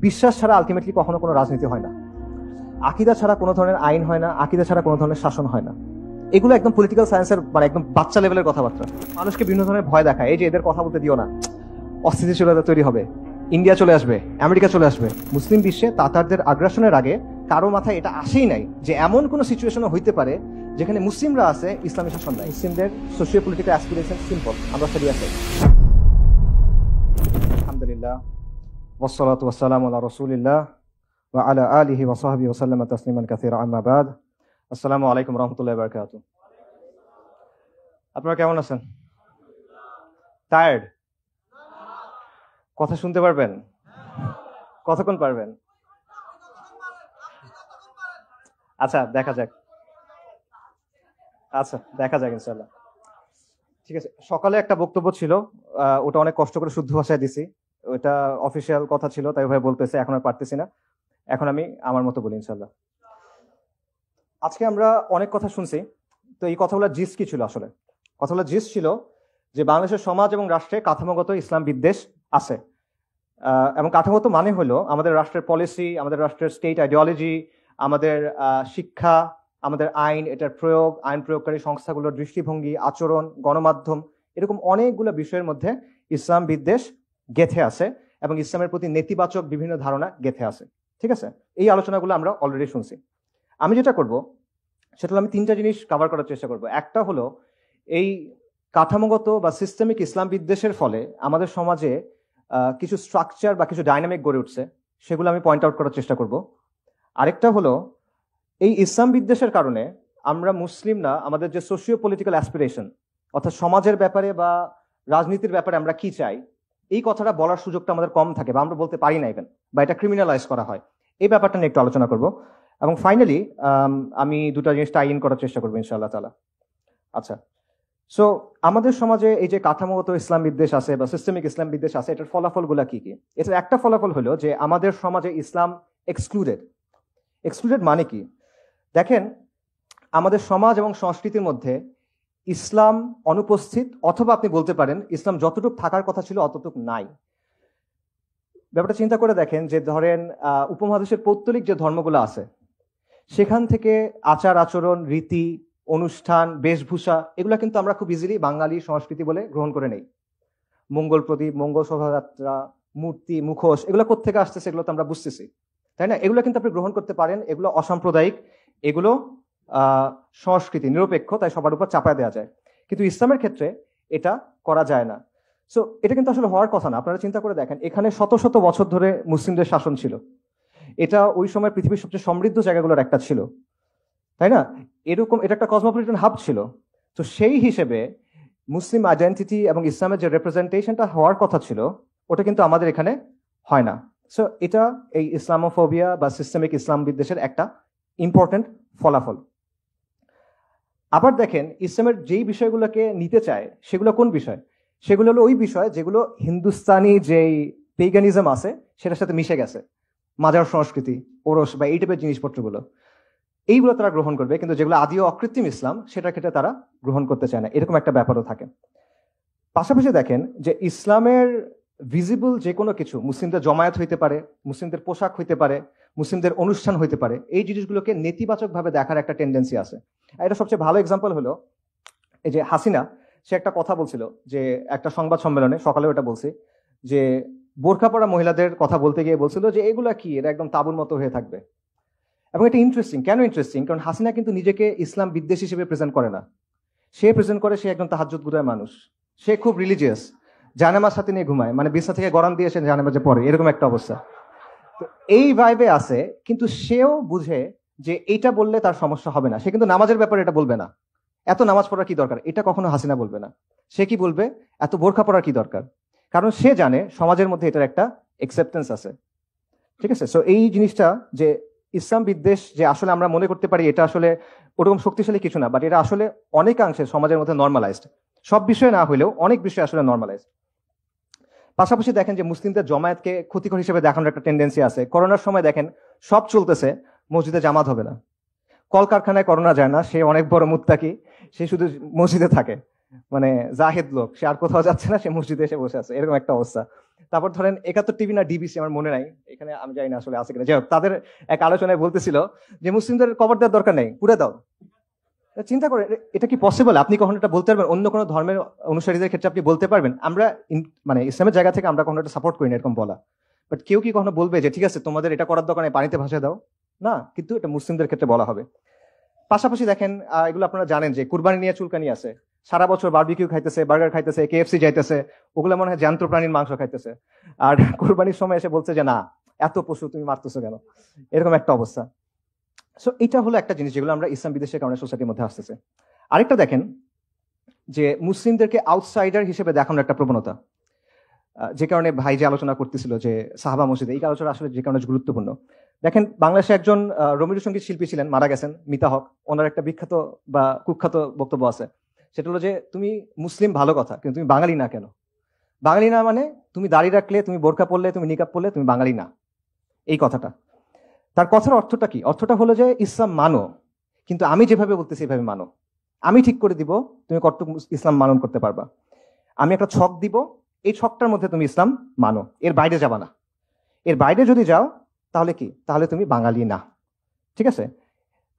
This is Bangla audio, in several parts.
বিশ্বাস ছাড়া আলটিমেটলি কখনো কোনো রাজনীতি হয় না, আকীদা ছাড়া কোনো ধরনের আইন হয় না, আকীদা ছাড়া কোনো ধরনের শাসন হয় না। এগুলো একদম পলিটিক্যাল সায়েন্সের মানে একদম বাচ্চা লেভেলের কথাবার্তা। মানুষকে বিভিন্ন ধরনের ভয় দেখায়, এই যে এদের কথা বলতে দিও না, অস্থিতিশীলতা তৈরি হবে, ইন্ডিয়া চলে আসবে, আমেরিকা চলে আসবে। মুসলিম বিশ্বে তাতারদের আগ্রাসনের আগে কারো মাথায় এটা আসেই নাই যে এমন কোনো সিচুয়েশনও হইতে পারে যেখানে মুসলিমরা আছে, ইসলামী শাসন নাই। মুসলিমদের সোশিও পলিটিক্যাল অ্যাসপিরেশন সিম্পল, আমরা সেটি আছে। আলহামদুলিল্লাহ ওয়াসসালাতু ওয়াসসালামু আলা রাসূলিল্লাহ ওয়া আলা আলিহি ওয়া সাহবিহি ওয়া সাল্লামা তাসলিমান কাসীরা, আম্মা বাদ। আসসালামু আলাইকুম ওয়া রাহমাতুল্লাহি ওয়া বারাকাতুহু। আপনারা কেমন আছেন? টায়ার্ড? কথা শুনতে পারবেন? কতক্ষণ পারবেন? আচ্ছা দেখা যাক, ইনশাআল্লাহ। ঠিক আছে, সকালে একটা বক্তব্য ছিল, ওটা অনেক কষ্ট করে শুদ্ধ ভাষায় দিছি। ওটা অফিসিয়াল কথা ছিল, তাই ভাই বলতেছে, এখন আর পারতেছি না। এখন আমি আমার মতো বলি ইনশাআল্লাহ। আজকে আমরা অনেক কথা শুনছি, তো এই কথাগুলোর জিস কি ছিল? আসলে কথাগুলোর জিস ছিল যে বাংলাদেশের সমাজ এবং রাষ্ট্রে কাঠামোগত ইসলাম বিদ্বেষ আছে, এবং কাঠামোগত মানে হলো আমাদের রাষ্ট্রের পলিসি, আমাদের রাষ্ট্রের স্টেট আইডিওলজি, আমাদের শিক্ষা, আমাদের আইন, এটার প্রয়োগ, আইন প্রয়োগকারী সংস্থাগুলোর দৃষ্টিভঙ্গি, আচরণ, গণমাধ্যম, এরকম অনেকগুলো বিষয়ের মধ্যে ইসলাম বিদ্বেষ গেঁথে আছে এবং ইসলামের প্রতি নেতিবাচক বিভিন্ন ধারণা গেঁথে আছে। ঠিক আছে, এই আলোচনাগুলো আমরা অলরেডি শুনছি। আমি যেটা করব সেটা হলো আমি তিনটা জিনিস কভার করার চেষ্টা করব। একটা হলো এই কাঠামোগত বা সিস্টেমিক ইসলাম বিদ্বেষের ফলে আমাদের সমাজে কিছু স্ট্রাকচার বা কিছু ডাইনামিক গড়ে উঠছে, সেগুলো আমি পয়েন্ট আউট করার চেষ্টা করব। আরেকটা হলো এই ইসলাম বিদ্বেষের কারণে আমরা মুসলিমরা আমাদের যে সোশিও পলিটিক্যাল অ্যাসপিরেশন, অর্থাৎ সমাজের ব্যাপারে বা রাজনীতির ব্যাপারে আমরা কি চাই, এই কথাটা বলার সুযোগটা আমাদের কম থাকে বা আমরা বলতে পারি না ইভেন, বা এটা ক্রিমিনালাইজ করা হয়। এই ব্যাপারটা নিয়ে একটু আলোচনা করব এবং ফাইনালি আমি দুটো জিনিস টাই ইন করার চেষ্টা করবো ইনশাআল্লাহ তাআলা। আচ্ছা, সো আমাদের সমাজে এই যে কাঠামোগত ইসলাম বিদ্বেষ আছে বা সিস্টেমিক ইসলাম বিদ্বেষ আছে, এটার ফলাফলগুলো কি কি? এটার একটা ফলাফল হলো যে আমাদের সমাজে ইসলাম এক্সক্লুডেড। মানে কি? দেখেন, আমাদের সমাজ এবং সংস্কৃতির মধ্যে ইসলাম অনুপস্থিত, অথবা আপনি বলতে পারেন ইসলাম যতটুকু থাকার কথা ছিল অতটুকু নাই। ব্যাপারটা চিন্তা করে দেখেন যে ধরেন উপমহাদেশের পৌত্তলিক যে ধর্মগুলো আছে, সেখান থেকে আচার আচরণ, রীতি, অনুষ্ঠান, বেশভূষা, এগুলো কিন্তু আমরা খুব ইজিলি বাঙালি সংস্কৃতি বলে গ্রহণ করে নেই। মঙ্গল প্রদীপ, মঙ্গল শোভাযাত্রা, মূর্তি, মুখোশ, এগুলো কোত্থেকে আসতেছে এগুলো তো আমরা বুঝতেছি, তাই না? এগুলো কিন্তু আপনি গ্রহণ করতে পারেন, এগুলো অসাম্প্রদায়িক, এগুলো সংস্কৃতি নিরপেক্ষ, তাই সবার উপর চাপায় দেওয়া যায়। কিন্তু ইসলামের ক্ষেত্রে এটা করা যায় না। সো এটা কিন্তু আসলে হওয়ার কথা না। আপনারা চিন্তা করে দেখেন, এখানে শত শত বছর ধরে মুসলিমদের শাসন ছিল, এটা ওই সময় পৃথিবীর সবচেয়ে সমৃদ্ধ জায়গাগুলোর একটা ছিল, তাই না? এরকম এটা একটা কসমোপলিটন হাব ছিল। তো সেই হিসেবে মুসলিম আইডেন্টিটি এবং ইসলামের যে রিপ্রেজেন্টেশনটা হওয়ার কথা ছিল, ওটা কিন্তু আমাদের এখানে হয় না। সো এটা এই ইসলামোফোবিয়া বা সিস্টেমিক ইসলাম বিদ্বেষের একটা ইম্পর্টেন্ট ফলাফল। আবার দেখেন, ইসলামের যেই বিষয়গুলোকে নিতে চায় সেগুলো কোন বিষয়? সেগুলো হলো ওই বিষয় যেগুলো হিন্দুস্তানি যেই পেগানিজম আছে সেটার সাথে মিশে গেছে, মাজার সংস্কৃতি, ওরস বা এই টাইপের জিনিসপত্রগুলো, এইগুলো তারা গ্রহণ করবে, কিন্তু যেগুলো আদি অকৃত্রিম ইসলাম সেটার ক্ষেত্রে তারা গ্রহণ করতে চায় না। এরকম একটা ব্যাপারও থাকে। পাশাপাশি দেখেন যে ইসলামের ভিজিবল যে কোনো কিছু, মুসলিমদের জমায়েত হইতে পারে, মুসলিমদের পোশাক হইতে পারে, মুসলিমদের অনুষ্ঠান হইতে পারে, এই জিনিসগুলোকে নেতিবাচকভাবে দেখার একটা টেন্ডেন্সি আছে। এটা সবচেয়ে ভালো এক্সাম্পল হলো এই যে হাসিনা, সে একটা কথা বলছিল যে একটা সংবাদ সম্মেলনে, সকালে ওটা বলছে যে বোরখা পরা মহিলাদের কথা বলতে গিয়ে বলছিল যে এগুলা কি, এটা একদম তাবুর মতো হয়ে থাকবে। এবং এটা ইন্টারেস্টিং। কেন ইন্টারেস্টিং? কারণ হাসিনা কিন্তু নিজেকে ইসলাম বিদ্বেষী হিসেবে প্রেজেন্ট করে না। সে প্রেজেন্ট করে সে একজন তাহাজ্জুদ গুজার মানুষ, সে খুব রিলিজিয়াস, জানামাজ সাথে নিয়ে ঘুমায়, মানে বিছনা থেকে গরম দিয়ে সে জানামাজে পড়ে, এরকম একটা অবস্থা। তো এই ভাইবে আছে, কিন্তু সেও বুঝে যে এইটা বললে তার সমস্যা হবে না। সে কিন্তু নামাজের ব্যাপারে এটা বলবে না, এত নামাজ পড়ার কি দরকার, এটা কখনো হাসিনা বলবে না। সে কি বলবে, এত বোরখা পড়ার কি দরকার, কারণ সে জানে সমাজের মধ্যে এটার একটা অ্যাকসেপ্টেন্স আছে। ঠিক আছে, সো এই জিনিসটা যে ইসলাম বিদ্বেষ যে আসলে আমরা মনে করতে পারি এটা আসলে ওরকম শক্তিশালী কিছু না, বাট এটা আসলে অনেকাংশে সমাজের মধ্যে নর্মালাইজড, সব বিষয়ে না হলেও অনেক বিষয় আসলে নর্মালাইজড। পাশাপাশি দেখেন যে মুসলিমদের জমায়েতকে ক্ষতিকর হিসেবে দেখানোর একটা টেন্ডেন্সি আছে। করোনার সময় দেখেন সব চলতেছে, মসজিদে জামাত হবে না। কলকারখানায় করোনা যায় না, সে অনেক বড় মুত্তাকি, সে শুধু মসজিদে থাকে, মানে জাহেদ লোক, সে আর কোথাও যাচ্ছে না, সে মসজিদে এসে বসে আছে, এরকম একটা অবস্থা। তারপর ধরেন 71 টিভি না ডিবিসি, আমার মনে নাই, এখানে আমি জানি না আসলে আছে কিনা, যাই হোক, তাদের এক আলোচনায় বলতেছিল যে মুসলিমদের কবর দেওয়ার দরকার নেই, পুড়ে দাও। চিন্তা করে, এটা কি পসিবল? আপনি কখনো এটা বলতে পারবেন? অন্য কোনো ধর্মের অনুসারীদের ক্ষেত্রে আপনি বলতে পারবেন? আমরা মানে ইসলামের জায়গা থেকে আমরা কখনো এটা সাপোর্ট করি না এরকম বলা, বাট কেউ কি কখনো বলবে যে ঠিক আছে তোমাদের এটা করার দরকার নেই, পানিতে ভাসিয়ে দাও? না, কিন্তু এটা মুসলিমদের ক্ষেত্রে বলা হবে। পাশাপাশি দেখেন, এগুলো আপনারা জানেন যে কুরবানি নিয়ে চুলকানি আছে, সারা বছর বারবিকিউ খাইতেছে, বার্গার খাইতেছে, কেএফসি যাইতেছে, ওগুলো মনে হয় জ্যান্ত প্রাণীর মাংস খাইতেছে, আর কুরবানির সময় এসে বলছে যে না, এত পশু তুমি মারতেছো কেন, এরকম একটা অবস্থা। সো এটা হলো একটা জিনিস যেগুলো আমরা ইসলাম বিদেশের কারণে সোসাইটির মধ্যে আসতেছে। আরেকটা দেখেন যে মুসলিমদেরকে আউটসাইডার হিসেবে দেখানোর একটা প্রবণতা, যে কারণে ভাই যে আলোচনা করতেছিল যে সাহাবা মসজিদে, এই আলোচনা আসলে যে কারণে গুরুত্বপূর্ণ। দেখেন, বাংলাদেশে একজন রবীন্দ্রসঙ্গীত শিল্পী ছিলেন, মারা গেছেন, মিতা হক। ওনার একটা বিখ্যাত বা কুখ্যাত বক্তব্য আছে, সেটা হলো যে তুমি মুসলিম ভালো কথা, কিন্তু তুমি বাঙালি না কেন? বাঙালি না মানে তুমি দাড়ি রাখলে, তুমি বোরকা পরলে, তুমি নিকাব পরলে তুমি বাঙালি না, এই কথাটা। তার কথার অর্থটা কি? অর্থটা হলো যে ইসলাম মানো, কিন্তু আমি যেভাবে বলতেছি এভাবে মানো। আমি ঠিক করে দিব তুমি কতটুকু ইসলাম মানন করতে পারবা। আমি একটা ছক দিব, এই ছকটার মধ্যে তুমি ইসলাম মানো, এর বাইরে যাবা না। এর বাইরে যদি যাও তাহলে কি? তাহলে তুমি বাঙালি না, ঠিক আছে?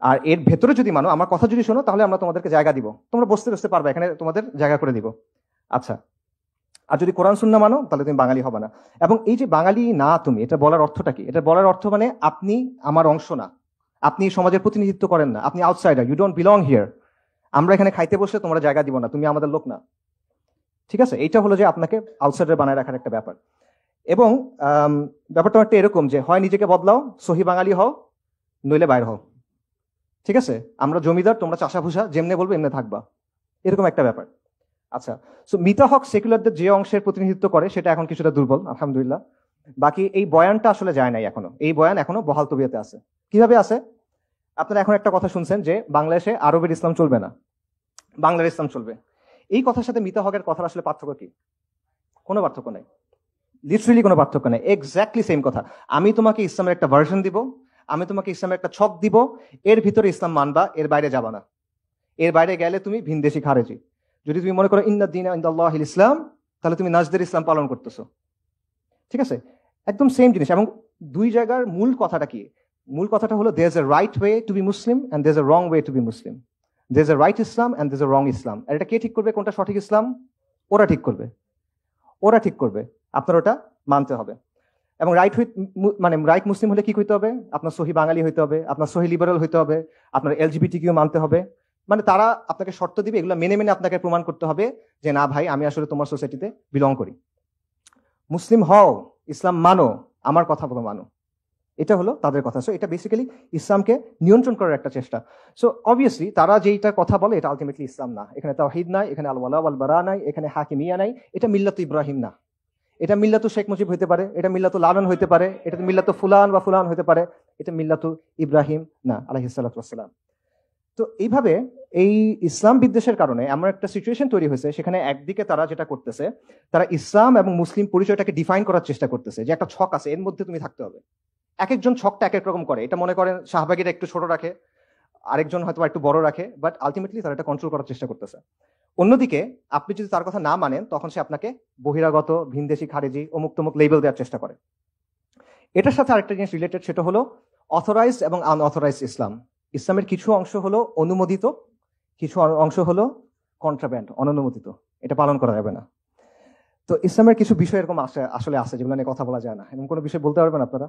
আর এর ভেতরে যদি মানো, আমার কথা যদি শোনো, তাহলে আমরা তোমাদেরকে জায়গা দিব, তোমরা বসতে বসতে পারবে, এখানে তোমাদের জায়গা করে দিব। আচ্ছা, আর যদি কোরআন সুন্নাহ মানো তাহলে তুমি বাঙালি হবে না। এবং এই যে বাঙালি না তুমি, এটা বলার অর্থটা কি? এটা বলার অর্থ মানে আপনি আমার অংশ না, আপনি সমাজের প্রতিনিধিত্ব করেন না, আপনি outsider, you don't belong here. আমরা এখানে খাইতে বসে তোমরা জায়গা দিব না, তুমি আমাদের লোক না, ঠিক আছে? এইটা হলো যে আপনাকে আউটসাইডার বানায় রাখার একটা ব্যাপার। এবং ব্যাপারটা একটা এরকম যে হয় নিজেকে বদলাও, সহি বাঙালি হও, নইলে বাইর হও, ঠিক আছে? আমরা জমিদার, তোমরা চাষাভুষা, যেমনে বলবো এমনি থাকবা, এরকম একটা ব্যাপার। আচ্ছা, সো মিতা হক সেকুলারদের যে অংশের প্রতিনিধিত্ব করে সেটা এখন কিছুটা দুর্বল, আলহামদুলিল্লাহ। বাকি এই বয়ানটা আসলে যায় নাই এখনো, এই বয়ান এখনো বহাল তবিয়তে আছে। কিভাবে আছে? আপনারা এখন একটা কথা শুনছেন যে বাংলাদেশে আরবের ইসলাম চলবে না, বাংলার ইসলাম চলবে। এই কথার সাথে মিতা হকের কথার আসলে পার্থক্য কি? কোনো পার্থক্য নাই, লিটারেলি কোনো পার্থক্য নেই, এক্স্যাক্টলি সেম কথা। আমি তোমাকে ইসলামের একটা ভার্সন দিব, আমি তোমাকে ইসলামের একটা ছক দিব, এর ভিতরে ইসলাম মানবা, এর বাইরে যাবা না। এর বাইরে গেলে তুমি ভিনদেশি খারেজি। যদি তুমি মনে করো ইন্না দীনা ইনদাল্লাহিল ইসলাম, তাহলে তুমি নাজদের ইসলাম পালন করতেছো, ঠিক আছে? একদম সেম জিনিস। এবং দুই জায়গার মূল কথাটা কি? মূল কথাটা হলো there is a right way to be Muslim and there is a wrong way to be Muslim. There is a right Islam and there is a wrong Islam. আর এটা কে ঠিক করবে কোনটা সঠিক ইসলাম? ওরা ঠিক করবে, ওরা ঠিক করবে, আপনার ওটা মানতে হবে। এবং রাইট উইথ মানে রাইট মুসলিম হলে কি হইতে হবে? আপনার সহি বাঙালি হইতে হবে, আপনার সহি লিবারাল হইতে হবে, আপনার এলজিবিটি কিউ মানতে হবে। মানে তারা আপনাকে শর্ত দিবে, এগুলো মেনে মেনে আপনাকে প্রমাণ করতে হবে যে না ভাই, আমি আসলে তোমার সোসাইটিতে বিলং করি। মুসলিম হও, ইসলাম মানো, আমার কথা বলো মানো, এটা হলো তাদের কথা। সো এটা বেসিক্যালি ইসলামকে নিয়ন্ত্রণ করার একটা চেষ্টা। সো অবভিয়াসলি তারা যেইটা কথা বলে এটা আলটিমেটলি ইসলাম না। এখানে তাওহীদ নাই, এখানে আল ওয়ালা ওয়াল বারা নাই, এখানে হাকিমিয়া নাই, এটা মিল্লাত ইব্রাহিম না। এটা মিল্লাতু শেখ মুজিব হইতে পারে, এটা মিল্লাতু লালন হইতে পারে, এটা মিল্লাতু ফুলান বা ফুলান হইতে পারে, এটা মিল্লাতু ইব্রাহিম না, আলাইহিস সালাতু ওয়াস সালাম। তো এইভাবে এই ইসলাম বিদ্বেষের কারণে এমন একটা সিচুয়েশন তৈরি হয়েছে, সেখানে একদিকে তারা যেটা করতেছে, তারা ইসলাম এবং মুসলিম পরিচয়টাকে ডিফাইন করার চেষ্টা করতেছে যে একটা ছক আছে, এর মধ্যে তুমি থাকতে হবে। এক একজন ছকটা এক এক রকম করে। এটা মনে করেন শাহবাগীরা একটু ছোট রাখে, আরেকজন হয়তো একটু বড় রাখে, বাট আলটিমেটলি তারা এটা কন্ট্রোল করার চেষ্টা করতেছে। অন্যদিকে আপনি যদি তার কথা না মানেন, তখন সে আপনাকে বহিরাগত, ভিনদেশি, খারেজি, অমুক তমুক লেবেল দেওয়ার চেষ্টা করে। এটার সাথে আরেকটা জিনিস রিলেটেড, সেটা হলো অথরাইজড এবং আনঅথরাইজড ইসলাম। ইসলামের কিছু অংশ হলো অনুমোদিত, কিছু অংশ হলো কন্ট্রাব্যান্ড, অননুমোদিত, এটা পালন করা যাবে না। তো ইসলামের কিছু বিষয় এরকম আসলে আছে যেগুলো নিয়ে কথা বলা যায় না। এরকম কোনো বিষয় বলতে পারবেন আপনারা?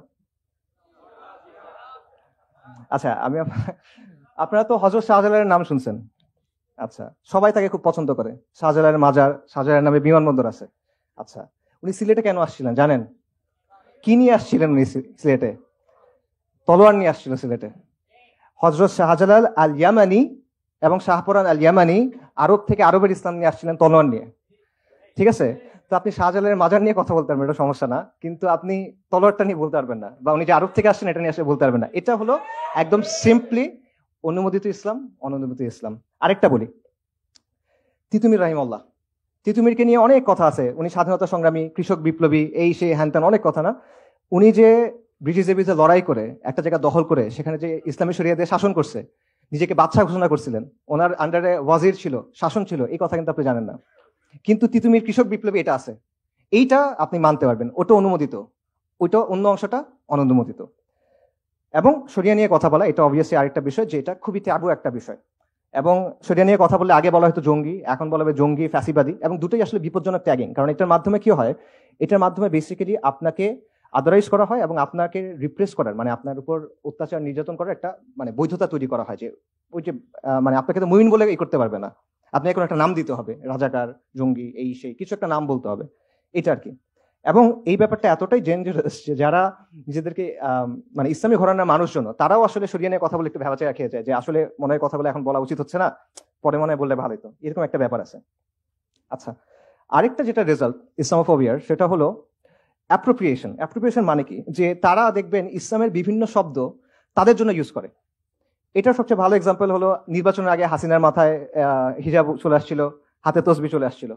আচ্ছা, আপনারা তো হযরত শাহজালালের নাম শুনছেন। আচ্ছা, সবাই তাকে খুব পছন্দ করে। শাহজালালের মাজার, শাহজালালের নামে বিমানবন্দর আছে। আচ্ছা, উনি সিলেটে কেন আসছিলেন জানেন? কি নিয়ে আসছিলেন উনি সিলেটে? তলোয়ার নিয়ে আসছিল সিলেটে। হযরত শাহজালাল আল ইয়ামানি এবং শাহপরান আল ইয়ামানি আরব থেকে আরবের ইসলাম নিয়ে আসছিলেন তলোয়ার নিয়ে, ঠিক আছে? তো আপনি শাহজালালের মাজার নিয়ে কথা বলতে পারবেন, এটা সমস্যা না, কিন্তু আপনি তলোয়ারটা নিয়ে বলতে পারবেন না, বা উনি যে আরব থেকে আসছেন এটা নিয়ে আসলে বলতে পারবেন না। এটা হলো একদম সিম্পলি অনুমোদিত ইসলাম, অননুমোদিত ইসলাম। আরেকটা বলি, তিতুমির রাহিমাহুল্লাহ, তিতুমিরকে নিয়ে অনেক কথা আছে। উনি স্বাধীনতা সংগ্রামী, কৃষক বিপ্লবী, এই সেই হ্যান অনেক কথা না। উনি যে ব্রিটিশদের বিরুদ্ধে লড়াই করে একটা জায়গা দখল করে সেখানে যে ইসলামী শরিয়া দিয়ে শাসন করছে, নিজেকে বাদশাহ ঘোষণা করছিলেন, ওনার আন্ডারে ওয়াজির ছিল, শাসন ছিল, এই কথা কিন্তু আপনি জানেন না। কিন্তু তিতুমির কৃষক বিপ্লবী এটা আছে, এইটা আপনি মানতে পারবেন, ওটা অনুমোদিত, ওইটা অন্য অংশটা অনুমোদিত। এবং শরিয়া নিয়ে কথা বলা এটা অবভিয়াসলি আরেকটা বিষয়, যে এটা খুবই ট্যাবু একটা বিষয়। এবং শরিয়া নিয়ে কথা বললে আগে বলা হয়তো জঙ্গি, এখন বলা হবে জঙ্গি, ফ্যাসিবাদী, এবং দুটোই আসলে বিপজ্জনক ট্যাগিং। কারণ এটার মাধ্যমে কি হয়, এটার মাধ্যমে বেসিক্যালি আপনাকে আদারাইজ করা হয় এবং আপনাকে রিপ্রেস করার, মানে আপনার উপর অত্যাচার নির্যাতন করার একটা মানে বৈধতা তৈরি করা হয়, যে ওই যে মানে আপনাকে তো মুমিন বলে এই করতে পারবে না, আপনি এখন একটা নাম দিতে হবে, রাজাকার, জঙ্গি, এই সেই কিছু একটা নাম বলতে হবে, এটা আর কি। এবং এই ব্যাপারটা এতটাই ডেঞ্জারাস যে যারা নিজেদেরকে মানে ইসলামী ঘরানার মানুষজন, তারাও আসলে শরিয়া নিয়ে কথা বলে একটু ভেবাচাকা খেয়ে যায়, যে আসলে মনে হয় কথা বলে এখন বলা উচিত হচ্ছে না, পরে মনে হয় বললে ভালো হতো, এরকম একটা ব্যাপার আছে। আচ্ছা, আরেকটা যেটা রেজাল্ট ইসলামোফোবিয়ার, সেটা হলো অ্যাপ্রোপ্রিয়েশন। অ্যাপ্রোপ্রিয়েশন মানে কি, যে তারা দেখবেন ইসলামের বিভিন্ন শব্দ তাদের জন্য ইউজ করে। এটার সবচেয়ে ভালো এক্সাম্পল হলো নির্বাচনের আগে হাসিনার মাথায় হিজাব চলে আসছিল, হাতে তসবি চলে আসছিল।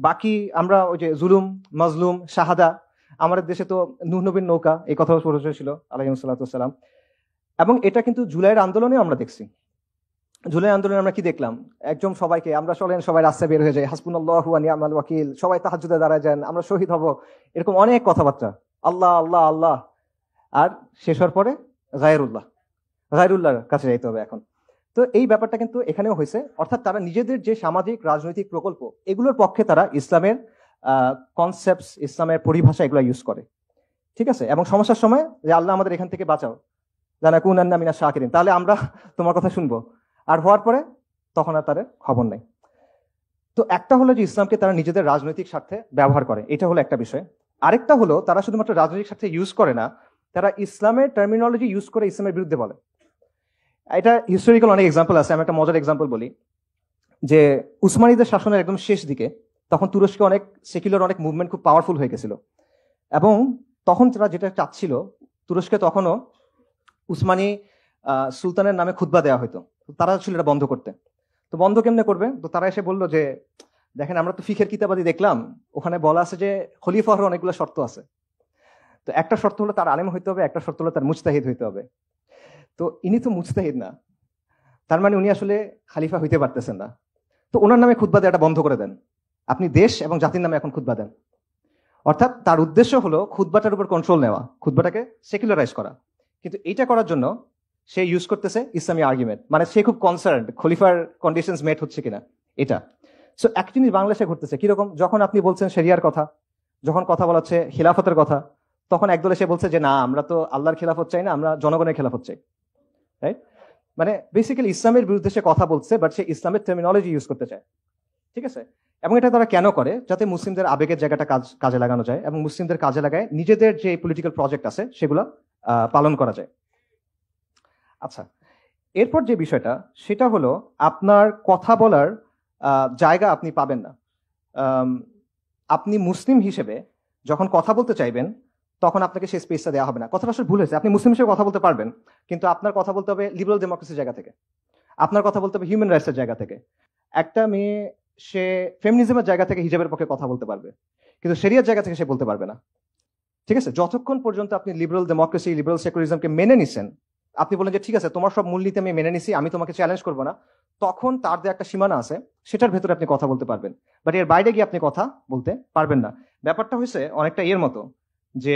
বাকি আমরা ওই যে জুলুম, মাজলুম, শাহাদা, আমাদের দেশে তো নূহ নবীর নৌকা, এই কথাও প্রচলিত ছিল আলাইহিস সালাম। এবং এটা কিন্তু জুলাইয়ের আন্দোলনে আমরা দেখছি। জুলাই আন্দোলনে আমরা কি দেখলাম, একদম সবাইকে আমরা চলেন, সবাই রাস্তায় বের হয়ে যায়, হাসবুনাল্লাহু ওয়া নি'মাল ওয়াকিল, সবাই তাহাজ্জুদে দাঁড়ায় যান, আমরা শহীদ হব, এরকম অনেক কথাবার্তা, আল্লাহ আল্লাহ আল্লাহ। আর শেষ হওয়ার পরে গায়রুল্লাহর কাছে যাইতে হবে এখন। তো এই ব্যাপারটা কিন্তু এখানেও হয়েছে, অর্থাৎ তারা নিজেদের যে সামাজিক রাজনৈতিক প্রকল্প, এগুলোর পক্ষে তারা ইসলামের কনসেপ্টস, ইসলামের পরিভাষা এগুলো ইউজ করে, ঠিক আছে। এবং সমস্যার সময় যে আল্লাহ আমাদের এখান থেকে বাঁচাও, লানাকুনান্না মিনাশ শাকিরিন, তাহলে আমরা তোমার কথা শুনবো, আর হওয়ার পরে তখন আর তাদের খবর নাই। তো একটা হলো যে ইসলামকে তারা নিজেদের রাজনৈতিক স্বার্থে ব্যবহার করে, এটা হলো একটা বিষয়। আরেকটা হলো তারা শুধুমাত্র রাজনৈতিক স্বার্থে ইউজ করে না, তারা ইসলামের টার্মিনোলজি ইউজ করে ইসলামের বিরুদ্ধে বলে। এটা হিস্টোরিক্যাল অনেক এক্সাম্পল আছে, আমি একটা মজার এক্সাম্পল বলি, যে উসমানীদের শাসনের একদম শেষ দিকে তখন তুরস্কে অনেক সেকুলার অনেক মুভমেন্ট খুব পাওয়ারফুল হয়ে গেছিল, এবং তখন তারা যেটা চাচ্ছিল, তুরস্কে তখনও উসমানী সুলতানের নামে খুতবা দেওয়া হতো, তারা ছিল এটা বন্ধ করতে। তো বন্ধ কেমনে করবে, তো তারা এসে বললো যে দেখেন আমরা তো ফিখের কিতাবাদি দেখলাম, ওখানে বলা আছে যে খলিফা হওয়ার অনেকগুলো শর্ত আছে, তো একটা শর্ত হলো তার আলেম হইতে হবে, একটা শর্ত হলো তার মুজতাহিদ হইতে হবে। তো ইনি তো মুজতাহিদ না, তার মানে উনি আসলে খালিফা হইতে পারতেছেন না, তো ওনার নামে খুতবা দেওয়াটা বন্ধ করে দেন, আপনি দেশ এবং জাতির নামে এখন খুতবা দেন। অর্থাৎ তার উদ্দেশ্য হলো খুতবাটার উপর কন্ট্রোল নেওয়া, খুতবাটাকে সেকুলারাইজ করা। কিন্তু এইটা করার জন্য সে ইউজ করতেছে ইসলামী আর্গুমেন্ট, মানে সে খুব কনসার্ন খলিফার কন্ডিশনস মেট হচ্ছে কিনা এটা। সো এক জিনিস বাংলাদেশে ঘটতেছে কিরকম, যখন আপনি বলছেন শরিয়ার কথা, যখন কথা বলা হচ্ছে খিলাফতের কথা, তখন একদল এসে বলছে যে না আমরা তো আল্লাহর খেলাফত চাই না, আমরা জনগণের খেলাফত চাই, রাইট? মানে বেসিক্যালি ইসলামের বিরুদ্ধে সে কথা বলছে, বাট সে ইসলামের টার্মিনোলজি ইউজ করতে চায়, ঠিক আছে। এবং এটা তারা কেন করে, যাতে মুসলিমদের আবেগের জায়গাটা কাজে লাগানো যায়, এবং মুসলিমদের কাজে লাগায় নিজেদের যে পলিটিক্যাল প্রজেক্ট আছে সেগুলো পালন করা যায়। আচ্ছা, এরপর যে বিষয়টা সেটা হলো আপনার কথা বলার জায়গা আপনি পাবেন না। আপনি মুসলিম হিসেবে যখন কথা বলতে চাইবেন, তখন আপনাকে সেই স্পেসটা দেওয়া হবে না। কথাটা আসলে ভুল হয়েছে, আপনি মুসলিম হিসেবে কথা বলতে পারবেন, কিন্তু আপনার কথা বলতে হবে লিবারাল ডেমোক্রেসির জায়গা থেকে, আপনার কথা বলতে হবে হিউম্যান রাইটসের জায়গা থেকে। একটা মেয়ে সে ফেমিনিজমের জায়গা থেকে হিজাবের পক্ষে কথা বলতে পারবে, কিন্তু শরিয়ার জায়গা থেকে সে বলতে পারবে না, ঠিক আছে। যতক্ষণ পর্যন্ত আপনি লিবারাল ডেমোক্রেসি, লিবারাল সেকুলারিজমকে মেনে নিছেন, আপনি বলেন যে ঠিক আছে তোমার সব মূলনীতি আমি মেনে নিছি, আমি তোমাকে চ্যালেঞ্জ করবো না, তখন তার যে একটা সীমানা আছে সেটার ভেতরে আপনি কথা বলতে পারবেন, বাট এর বাইরে গিয়ে আপনি কথা বলতে পারবেন না। ব্যাপারটা হয়েছে অনেকটা এর মতো, যে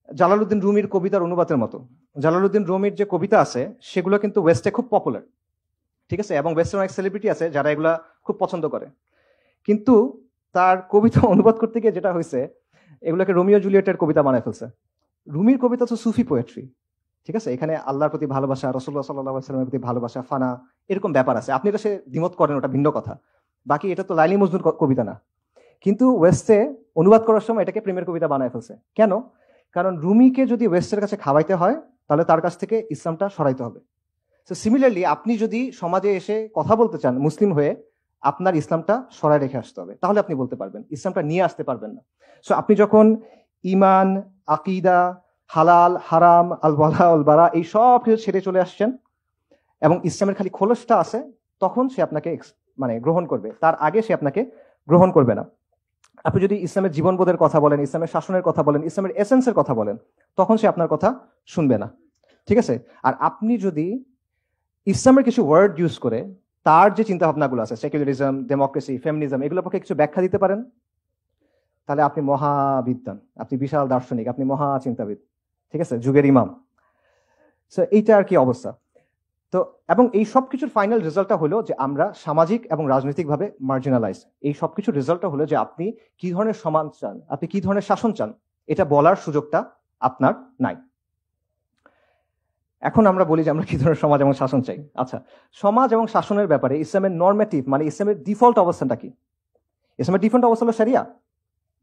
জালালউদ্দিন রুমির কবিতার অনুবাদের মতো। জালালউদ্দিন রুমির যে কবিতা আছে সেগুলো কিন্তু ওয়েস্টে খুব পপুলার, ঠিক আছে, এবং ওয়েস্টের অনেক সেলিব্রিটি আছে যারা এগুলা খুব পছন্দ করে। কিন্তু তার কবিতা অনুবাদ করতে গিয়ে যেটা হয়েছে, এগুলোকে রোমিও জুলিয়েটের কবিতা বানায় ফেলছে। রুমির কবিতা তো সুফি পোয়েট্রি, ঠিক আছে, এখানে আল্লাহর প্রতি ভালোবাসা, রাসূলুল্লাহ সাল্লাল্লাহু আলাইহি ওয়াসাল্লামের প্রতি ভালোবাসা, ফানা, এরকম ব্যাপার আছে। আপনি এটা সে দ্বিমত করেন, ওটা ভিন্ন কথা, বাকি এটা তো লাইলি মজনুর কবিতা না। কিন্তু ওয়েস্টে অনুবাদ করার সময় এটাকে প্রেমের কবিতা বানায় ফেলছে। কেন? কারণ রুমিকে যদি ওয়েস্টের কাছে খাওয়াইতে হয়, তাহলে তার কাছ থেকে ইসলামটা সরাইতে হবে। সো সিমিলারলি আপনি যদি সমাজে এসে কথা বলতে চান মুসলিম হয়ে, আপনার ইসলামটা সরাই রেখে আসতে হবে, তাহলে আপনি বলতে পারবেন, ইসলামটা নিয়ে আসতে পারবেন না। সো আপনি যখন ইমান, আকিদা, হালাল হারাম, আল ওয়ালা আল বারা এই সব কিছু ছেড়ে চলে আসছেন, এবং ইসলামের খালি খোলসটা আছে, তখন সে আপনাকে মানে গ্রহণ করবে, তার আগে সে আপনাকে গ্রহণ করবে না। আপনি যদি ইসলামের জীবনবোধের কথা বলেন, ইসলামের শাসনের কথা বলেন, ইসলামের এসেন্সের কথা বলেন, তখন সে আপনার কথা শুনবে না। ঠিক আছে? আর আপনি যদি ইসলামের কিছু ওয়ার্ড ইউজ করে তার যে চিন্তা ভাবনাগুলো আছে, সেকুলারিজম, ডেমোক্রেসি, ফেমিনিজম, এগুলোর পক্ষে কিছু ব্যাখ্যা দিতে পারেন, তাহলে আপনি মহাবিদ্বান, আপনি বিশাল দার্শনিক, আপনি মহা চিন্তাবিদ, ঠিক আছে, যুগের ইমাম। এইটা আর কি অবস্থা। তো এবং এই সবকিছুর ফাইনাল রেজাল্টটা হলো যে আমরা সামাজিক এবং রাজনৈতিকভাবে মার্জিনালাইজ। এই সবকিছুর রেজাল্টটা হলো যে আপনি কি ধরনের সমাজ চান, আপনি কি ধরনের শাসন চান, এটা বলার সুযোগটা আপনার নাই। এখন আমরা বলি যে আমরা কি ধরনের সমাজ এবং শাসন চাই। আচ্ছা, সমাজ এবং শাসনের ব্যাপারে ইসলামের নর্মেটিভ মানে ইসলামের ডিফল্ট অবস্থানটা কি? ইসলামের ডিফল্ট অবস্থা হলো শরিয়া।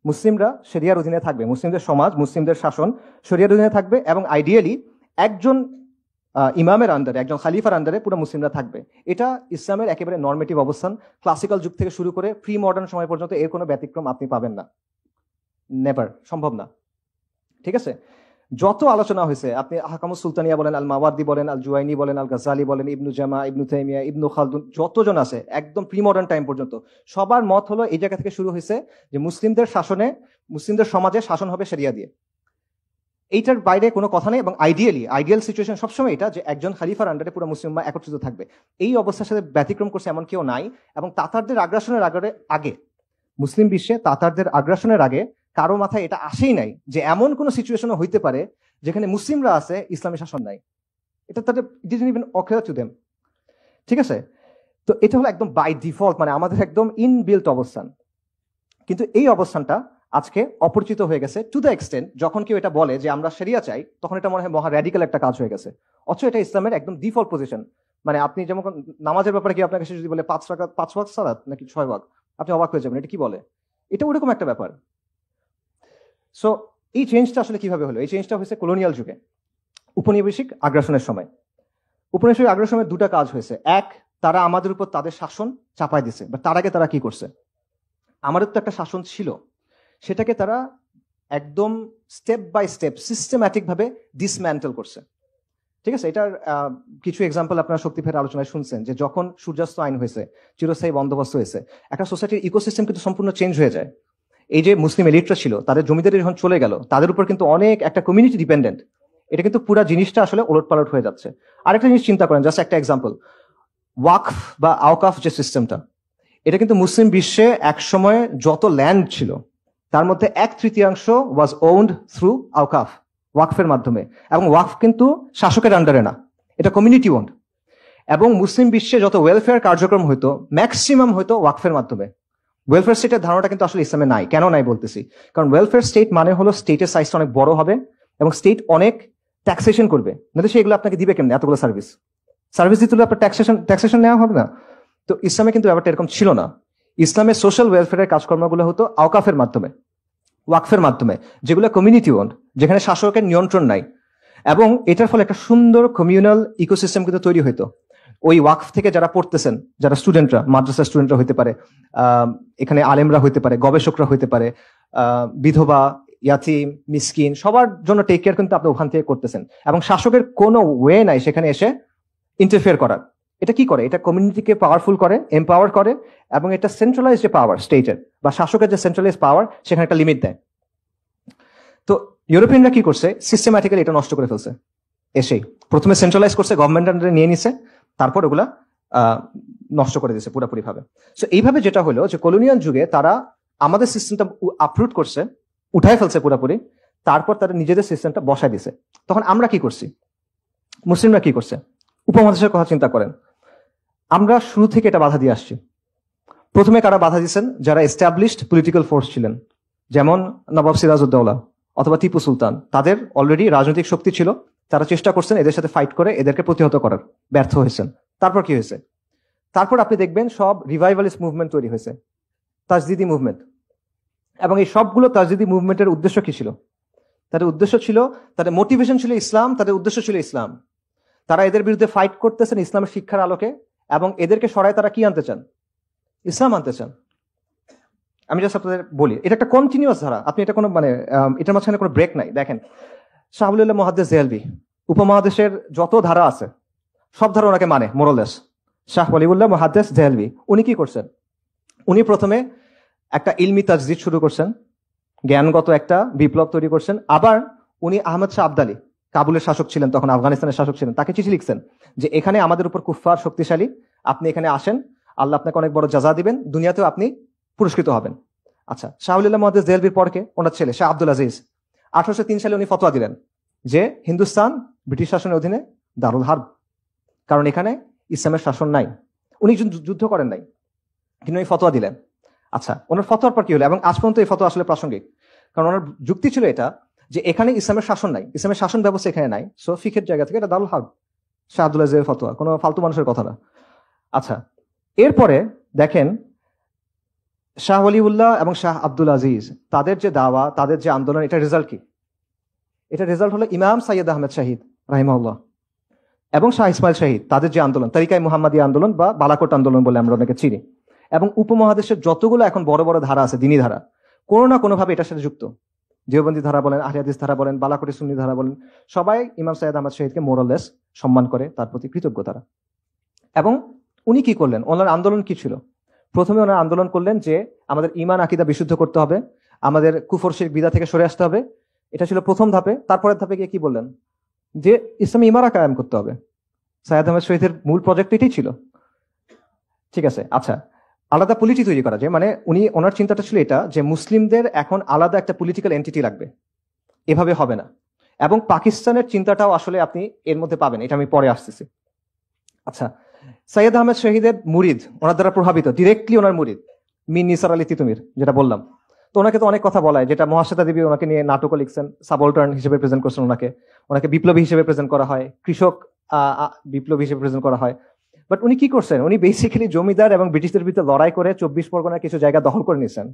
মুসলিমরা শরিয়ার অধীনে থাকবে, মুসলিমদের সমাজ, মুসলিমদের শাসন শরিয়ার অধীনে থাকবে, এবং আইডিয়ালি একজন ইমামের আন্ডারে, একজন খালিফার আন্ডারে পুরো মুসলিমরা থাকবে। এটা ইসলামের একেবারে নর্মেটিভ অবস্থান। ক্লাসিক্যাল যুগ থেকে শুরু করে প্রি মডার্ন সময় পর্যন্ত এর কোনো ব্যতিক্রম আপনি পাবেন না, নেভার, সম্ভব না। ঠিক আছে, যত আলোচনা হয়েছে, আপনি হাকামুস সুলতানিয়া বলেন, আল মাওয়ার্দি বলেন, আল জুয়াইনি বলেন, আল গাজ্জালি বলেন, ইবনু জামা, ইবনু তাইমিয়া, ইবনু খালদুন, যতজন আছে একদম প্রি মডার্ন টাইম পর্যন্ত সবার মত হলো এই জায়গা থেকে শুরু হয়েছে যে মুসলিমদের শাসনে, মুসলিমদের সমাজে শাসন হবে শরিয়া দিয়ে। এইটার বাইরে কোনো কথা নেই। এবং আইডিয়াল সিচুয়েশন সবসময় এটা যে একজন খালিফার আন্ডারে পুরো মুসলিমরা একত্রিত থাকবে। এই অবস্থার সাথে ব্যতিক্রম করছে এমন কেউ নাই। এবং তাতারদের আগ্রাসনের আগে, মুসলিম বিশ্বে তাতারদের আগ্রাসনের আগে কারো মাথায় এটা আসেই নাই যে এমন কোন সিচুয়েশন হইতে পারে যেখানে মুসলিমরা আছে, ইসলামী শাসন নাই। এটা তাদের didn't even ochre to them. ঠিক আছে, তো এটা হলো একদম বাই ডিফল্ট, মানে আমাদের একদম ইনবিল্ট অবস্থান। কিন্তু এই অবস্থানটা আজকে অপরিচিত হয়ে গেছে টু দ্য এক্সটেন্ট, যখন কেউ এটা বলে যে আমরা শরিয়া চাই, তখন এটা মনে হয় মহা র্যাডিক্যাল একটা কাজ হয়ে গেছে। অথচ এটা ইসলামের একদম ডিফল্ট পজিশন। মানে আপনি যেমন নামাজের ব্যাপারে কি আপনার কাছে যদি বলে 5 ওয়াক্ত সালাত নাকি 6 ওয়াক্ত, আপনি অবাক হয়ে যাবেন, এটা কি বলে? এটা ওরকম একটা ব্যাপার। সো এই চেঞ্জটা আসলে কিভাবে হলো? এই চেঞ্জটা হয়েছে কলোনিয়াল যুগে, উপনিবেশিক আগ্রাসনের সময়। উপনিবেশিক আগ্রাসনের দুটা কাজ হয়েছে। এক, তারা আমাদের উপর তাদের শাসন চাপাই দিছে। বা তার আগে তারা কি করছে, আমাদের তো একটা শাসন ছিল, সেটাকে তারা একদম স্টেপ বাই স্টেপ সিস্টেম্যাটিক ভাবে ডিসম্যান্টেল করছে। ঠিক আছে, এটার কিছু এক্সাম্পল আপনারা শক্তি ফের আলোচনায় শুনছেন যে যখন সূর্যাস্ত আইন হয়েছে, চিরস্থায়ী বন্দোবস্ত হয়েছে, একটা সোসাইটির ইকোসিস্টেম কিন্তু সম্পূর্ণ চেঞ্জ হয়ে যায়। এই যে মুসলিম এলিটরা ছিল, তাদের জমিদারি যখন চলে গেল, তাদের উপর কিন্তু অনেক একটা কমিউনিটি ডিপেন্ডেন্ট। এটা কিন্তু পুরো জিনিসটা আসলে ওলটপালট হয়ে যাচ্ছে। আরেকটা জিনিস চিন্তা করেন, জাস্ট একটা এক্সাম্পল, ওয়াকফ বা আওকাফ যে সিস্টেমটা, এটা কিন্তু মুসলিম বিশ্বে একসময় যত ল্যান্ড ছিল তার মধ্যে 1/3 ওয়াজ ওন্ড থ্রু আওকাফ, ওয়াকফের মাধ্যমে। এবং ওয়াকফ কিন্তু শাসকের আন্ডারে না, এটা কমিউনিটি ওন্ড। এবং মুসলিম বিশ্বে যত ওয়েলফেয়ার কার্যক্রম হইতো ম্যাক্সিমাম হইতো ওয়াকফের মাধ্যমে। ওয়েলফেয়ার স্টেটের ধারণাটা কিন্তু আসলে ইসলামে নাই। কেন নাই বলতেছি, কারণ ওয়েলফেয়ার স্টেট মানে হলো স্টেটের সাইজটা অনেক বড় হবে এবং স্টেট অনেক ট্যাক্সেশন করবে, না তো সেগুলো আপনাকে দিবে কেমন? এতগুলো সার্ভিস দিতে হলে আপনার ট্যাক্সেশন নেওয়া হবে না। তো ইসলামে কিন্তু ব্যাপারটা এরকম ছিল না। ইসলামের সোশ্যাল ওয়েলফেয়ারের কাজকর্মগুলো হতো আওকাফের মাধ্যমে, ওয়াকফের মাধ্যমে, যেগুলো কমিউনিটি ওন্ড, যেখানে শাসকের নিয়ন্ত্রণ নাই। এবং এটার ফলে একটা সুন্দর কমিউনাল ইকোসিস্টেম কিন্তু তৈরি হইতো। ওই ওয়াকফ থেকে যারা পড়তেছেন, যারা স্টুডেন্টরা, মাদ্রাসার স্টুডেন্টরা হইতে পারে, এখানে আলেমরা হইতে পারে, গবেষকরা হইতে পারে, বিধবা, ইয়াতিম, মিসকিন, সবার জন্য টেক কেয়ার কিন্তু আপনি ওখান থেকে করতেছেন। এবং শাসকের কোনো ওয়ে নাই সেখানে এসে ইন্টারফেয়ার করার। এটা কি করে? এটা কমিউনিটিকে পাওয়ারফুল করে, এম্পাওয়ার করে, এবং এটা সেন্ট্রালাইজ যে পাওয়ার স্টেটের বা শাসকের যে সেন্ট্রালাইজ পাওয়ার, সেখানে একটা লিমিট দেয়। তো ইউরোপিয়ানরা কি করছে, সিস্টেম্যাটিক্যালি এটা নষ্ট করে ফেলছে। এসেই প্রথমে সেন্ট্রালাইজ করছে, গভর্নমেন্ট আন্ডারে নিয়ে নিছে, তারপর ওগুলা নষ্ট করে দিয়েছে পুরোপুরি ভাবে। সো এইভাবে যেটা হলো যে কলোনিয়াল যুগে তারা আমাদের সিস্টেমটা আপরুট করছে, উঠায় ফেলছে পুরোপুরি, তারপর তারা নিজেদের সিস্টেমটা বসায় দিছে। তখন আমরা কি করছি, মুসলিমরা কি করছে? উপমহাদেশের কথা চিন্তা করেন, আমরা শুরু থেকে এটা বাধা দিয়ে আসছি। প্রথমে কারা বাধা দিচ্ছেন? যারা এস্টাবলিশড পলিটিক্যাল ফোর্স ছিলেন, যেমন নবাব সিরাজউদ্দৌলা অথবা টিপু সুলতান। তাদের অলরেডি রাজনৈতিক শক্তি ছিল, তারা চেষ্টা করছেন এদের সাথে ফাইট করে এদেরকে প্রতিহত করার, ব্যর্থ হয়েছেন। তারপর কি হয়েছে? তারপর আপনি দেখবেন সব রিভাইভালিস্ট মুভমেন্ট তৈরি হয়েছে, তাজদিদি মুভমেন্ট। এবং এই সবগুলো তাজদিদি মুভমেন্টের উদ্দেশ্য কি ছিল? তাদের উদ্দেশ্য ছিল, তাদের মোটিভেশন ছিল ইসলাম, তাদের উদ্দেশ্য ছিল ইসলাম। তারা এদের বিরুদ্ধে ফাইট করতেছেন ইসলামের শিক্ষার আলোকে, এবং এদেরকে সরায় তারা কি আনতে চান? ইসলাম আনতে চান। আমি জাস্ট আপনাদের বলি, এটা একটা কন্টিনিউয়াস ধারা, আপনি এটা কোনো মানে এটার মাঝখানে কোনো ব্রেক নাই। দেখেন, শাহ ওয়ালিউল্লাহ মুহাদ্দিস দেহলভী, উপমহাদেশের যত ধারা আছে সব ধারা ওনাকে মানে মোরলেস। শাহ ওয়ালিউল্লাহ মুহাদ্দিস দেহলভী উনি কি করছেন? উনি প্রথমে একটা ইলমি তাজদিদ শুরু করছেন, জ্ঞানগত একটা বিপ্লব তৈরি করছেন। আবার উনি আহমদ শাহ আবদালি, কাবুলের শাসক ছিলেন, তখন আফগানিস্তানের শাসক ছিলেন, তাকে চিঠি লিখছেন যে এখানে আমাদের উপর কুফফার শক্তিশালী, আপনি এখানে আসেন, আল্লাহ আপনাকে অনেক বড় জাযা দিবেন, দুনিয়াতেও আপনি পুরস্কৃত হবেন। আচ্ছা, শাহ ওয়ালিউল্লাহ মুহাদ্দিস দেহলভির পরকে ওনার ছেলে শাহ আব্দুল আজিজ 1803 সালে উনি ফতোয়া দিলেন যে হিন্দুস্তান ব্রিটিশ শাসনের অধীনে দারুল হার্ব, কারণ এখানে ইসলামের শাসন নাই। উনি যুদ্ধ করেন নাই, কিন্তু উনি ফতোয়া দিলেন। আচ্ছা, ওনার ফতোয়ার পর কি হলো, এবং আজ পর্যন্ত এই ফতোয়া আসলে প্রাসঙ্গিক, কারণ ওনার যুক্তি ছিল এটা যে এখানে ইসলামের শাসন নাই, ইসলামের শাসন ব্যবস্থা এখানে নাই, সো ফিকের জায়গা থেকে এটা দারুল হার্ব, শাহ আব্দুল আজিজের ফতোয়া, কোনো ফালতু মানুষের কথা না। আচ্ছা, এরপরে দেখেন শাহ ওয়ালিউল্লাহ এবং শাহ আব্দুল আজিজ তাদের যে দাওয়া, তাদের যে আন্দোলন, এটা রেজাল্ট কি? এটা রেজাল্ট হলো ইমাম সাইয়্যেদ আহমেদ শাহিদ রাহিমাহুল্লাহ এবং শাহ ইসমাইল শাহিদ, তাদের যে আন্দোলন, তারিকায়ে মুহাম্মাদিয়া আন্দোলন বা বালাকোট আন্দোলন বলে আমরা অনেকে চিনি, এবং উপমহাদেশের যতগুলো এখন বড় বড় ধারা আছে, দিনী ধারা, কোনো না কোনোভাবে এটার সাথে যুক্ত। দেওবন্দি ধারা বলেন, আহলে হাদিস ধারা বলেন, বালাকোটি সুন্নি ধারা বলেন, সবাই ইমাম সাইয়্যেদ আহমদ শাহিদকে মোরালেস সম্মান করে, তার প্রতি কৃতজ্ঞ তারা। এবং উনি কি করলেন, ওনার আন্দোলন কি ছিল? প্রথমে ওনার আন্দোলন করলেন যে আমাদের ঈমান আকীদা বিশুদ্ধ করতে হবে, আমাদের কুফর শিরক বিদআত থেকে সরে আসতে হবে, এটা ছিল প্রথম ধাপে। তারপরের ধাপে গিয়ে কি বললেন, যে ইসলামী ইমারা কায়েম করতে হবে। সাইয়্যেদ আহমদ শহীদের মূল প্রজেক্ট এটাই ছিল, ঠিক আছে। আচ্ছা, আলাদা পলিটি তৈরি করা যায়, মানে ওনার চিন্তাটা ছিল এটা যে মুসলিমদের এখন আলাদা একটা পলিটিক্যাল এন্টিটি লাগবে, এভাবে হবে না। এবং পাকিস্তানের চিন্তাটাও আসলে আপনি এর মধ্যে পাবেন, এটা আমি পরে আসতেছি। আচ্ছা, সাইয়্যেদ আহমেদ শহীদের মুরিদ, ওনার দ্বারা প্রভাবিত, ডিরেক্টলি ওনার মুরিদ মীর নিসার আলী তিতুমির, যেটা বললাম। তো ওনাকে তো অনেক কথা বলা হয়, যেটা মহাশ্বেতা দেবী ওনাকে নিয়ে নাটকও লিখছেন, সাবঅল্টার্ন হিসেবে প্রেজেন্ট করছেন ওনাকে বিপ্লবী হিসেবে প্রেজেন্ট করা হয়, কৃষক বিপ্লবী হিসেবে প্রেজেন্ট করা হয়। বাট উনি কি করছেন, উনি বেসিক্যালি জমিদার এবং ব্রিটিশদের বিরুদ্ধে লড়াই করে 24 পরগনার কিছু জায়গা দখল করে নিয়েছেন,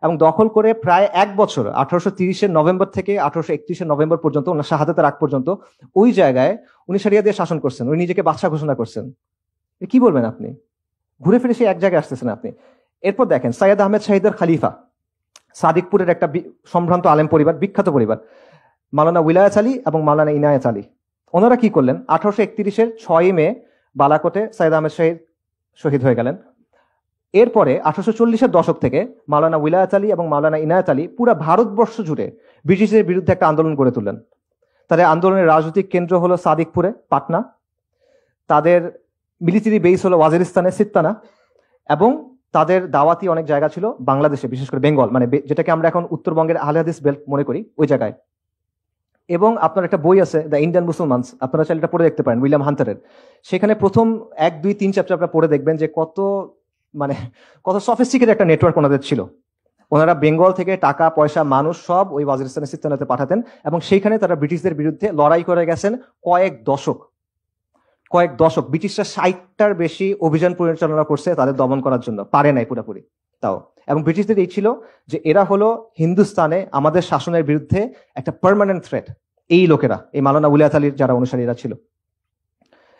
এবং দখল করে প্রায় এক বছর 1830 নভেম্বর থেকে 1831 নভেম্বর পর্যন্ত, ওনার শাহাদাতের আগ পর্যন্ত ওই জায়গায় উনি শরিয়া দিয়ে শাসন করছেন, উনি নিজেকে বাদশা ঘোষণা করছেন। কি বলবেন আপনি, ঘুরে ফিরে সেই এক জায়গায় আসতেছেন আপনি। এরপর দেখেন সাইয়্যেদ আহমেদ শাহিদের খালিফা, সাদিকপুরের একটা সম্ভ্রান্ত আলেম পরিবার, বিখ্যাত পরিবার, মাওলানা উইলায়াত আলী এবং মাওলানা ইনায়েত আলী। ওনারা কি করলেন, 1831 6 মে বালাকোটে সাইয়্যেদ আহমেদ শাহিদ শহীদ হয়ে গেলেন। এরপরে 1840 দশক থেকে মাওলানা উইলায়াত আলী এবং মাওলানা ইনায়েত আলী পুরো ভারতবর্ষ জুড়ে ব্রিটিশদের বিরুদ্ধে একটা আন্দোলন গড়ে তুললেন। তাদের আন্দোলনের রাজনৈতিক কেন্দ্র হলো সাদিকপুরে, পাটনা, তাদের মিলিটারি বেস হলো ওয়াজিরিস্তানে, সিত্তানা, এবং তাদের দাওয়াতি অনেক জায়গা ছিল বাংলাদেশে, বিশেষ করে বেঙ্গল, মানে যেটাকে আমরা এখন উত্তরবঙ্গের আহলে হাদিস বেল্ট মনে করি, ওই জায়গায়। এবং আপনার একটা বই আছে দ্য ইন্ডিয়ান মুসলমানস, আপনারা চাইলে এটা পড়ে দেখতে পারেন, উইলিয়াম হান্টারের। সেখানে প্রথম 1, 2, 3 চ্যাপ্টার আপনারা পড়ে দেখবেন যে কত সফিস্টিকেটেড একটা নেটওয়ার্ক ওনাদের ছিল। ওনারা বেঙ্গল থেকে টাকা পয়সা মানুষ সব ওই ওয়াজিরিস্তানে সিত্তানাতে পাঠাতেন, এবং সেইখানে তারা ব্রিটিশদের বিরুদ্ধে লড়াই করে গেছেন কয়েক দশক। ব্রিটিশরা 60টার বেশি অভিযান পরিচালনা করছে তাদের দমন করার জন্য, পারে নাই পুরোপুরি তাও। এবং ব্রিটিশদের এই ছিল যে এরা হলো হিন্দুস্তানে আমাদের শাসনের বিরুদ্ধে একটা পার্মানেন্ট থ্রেট, এই লোকেরা, এই মাওলানা উলিয়াত আলীর যারা অনুসারীরা ছিল।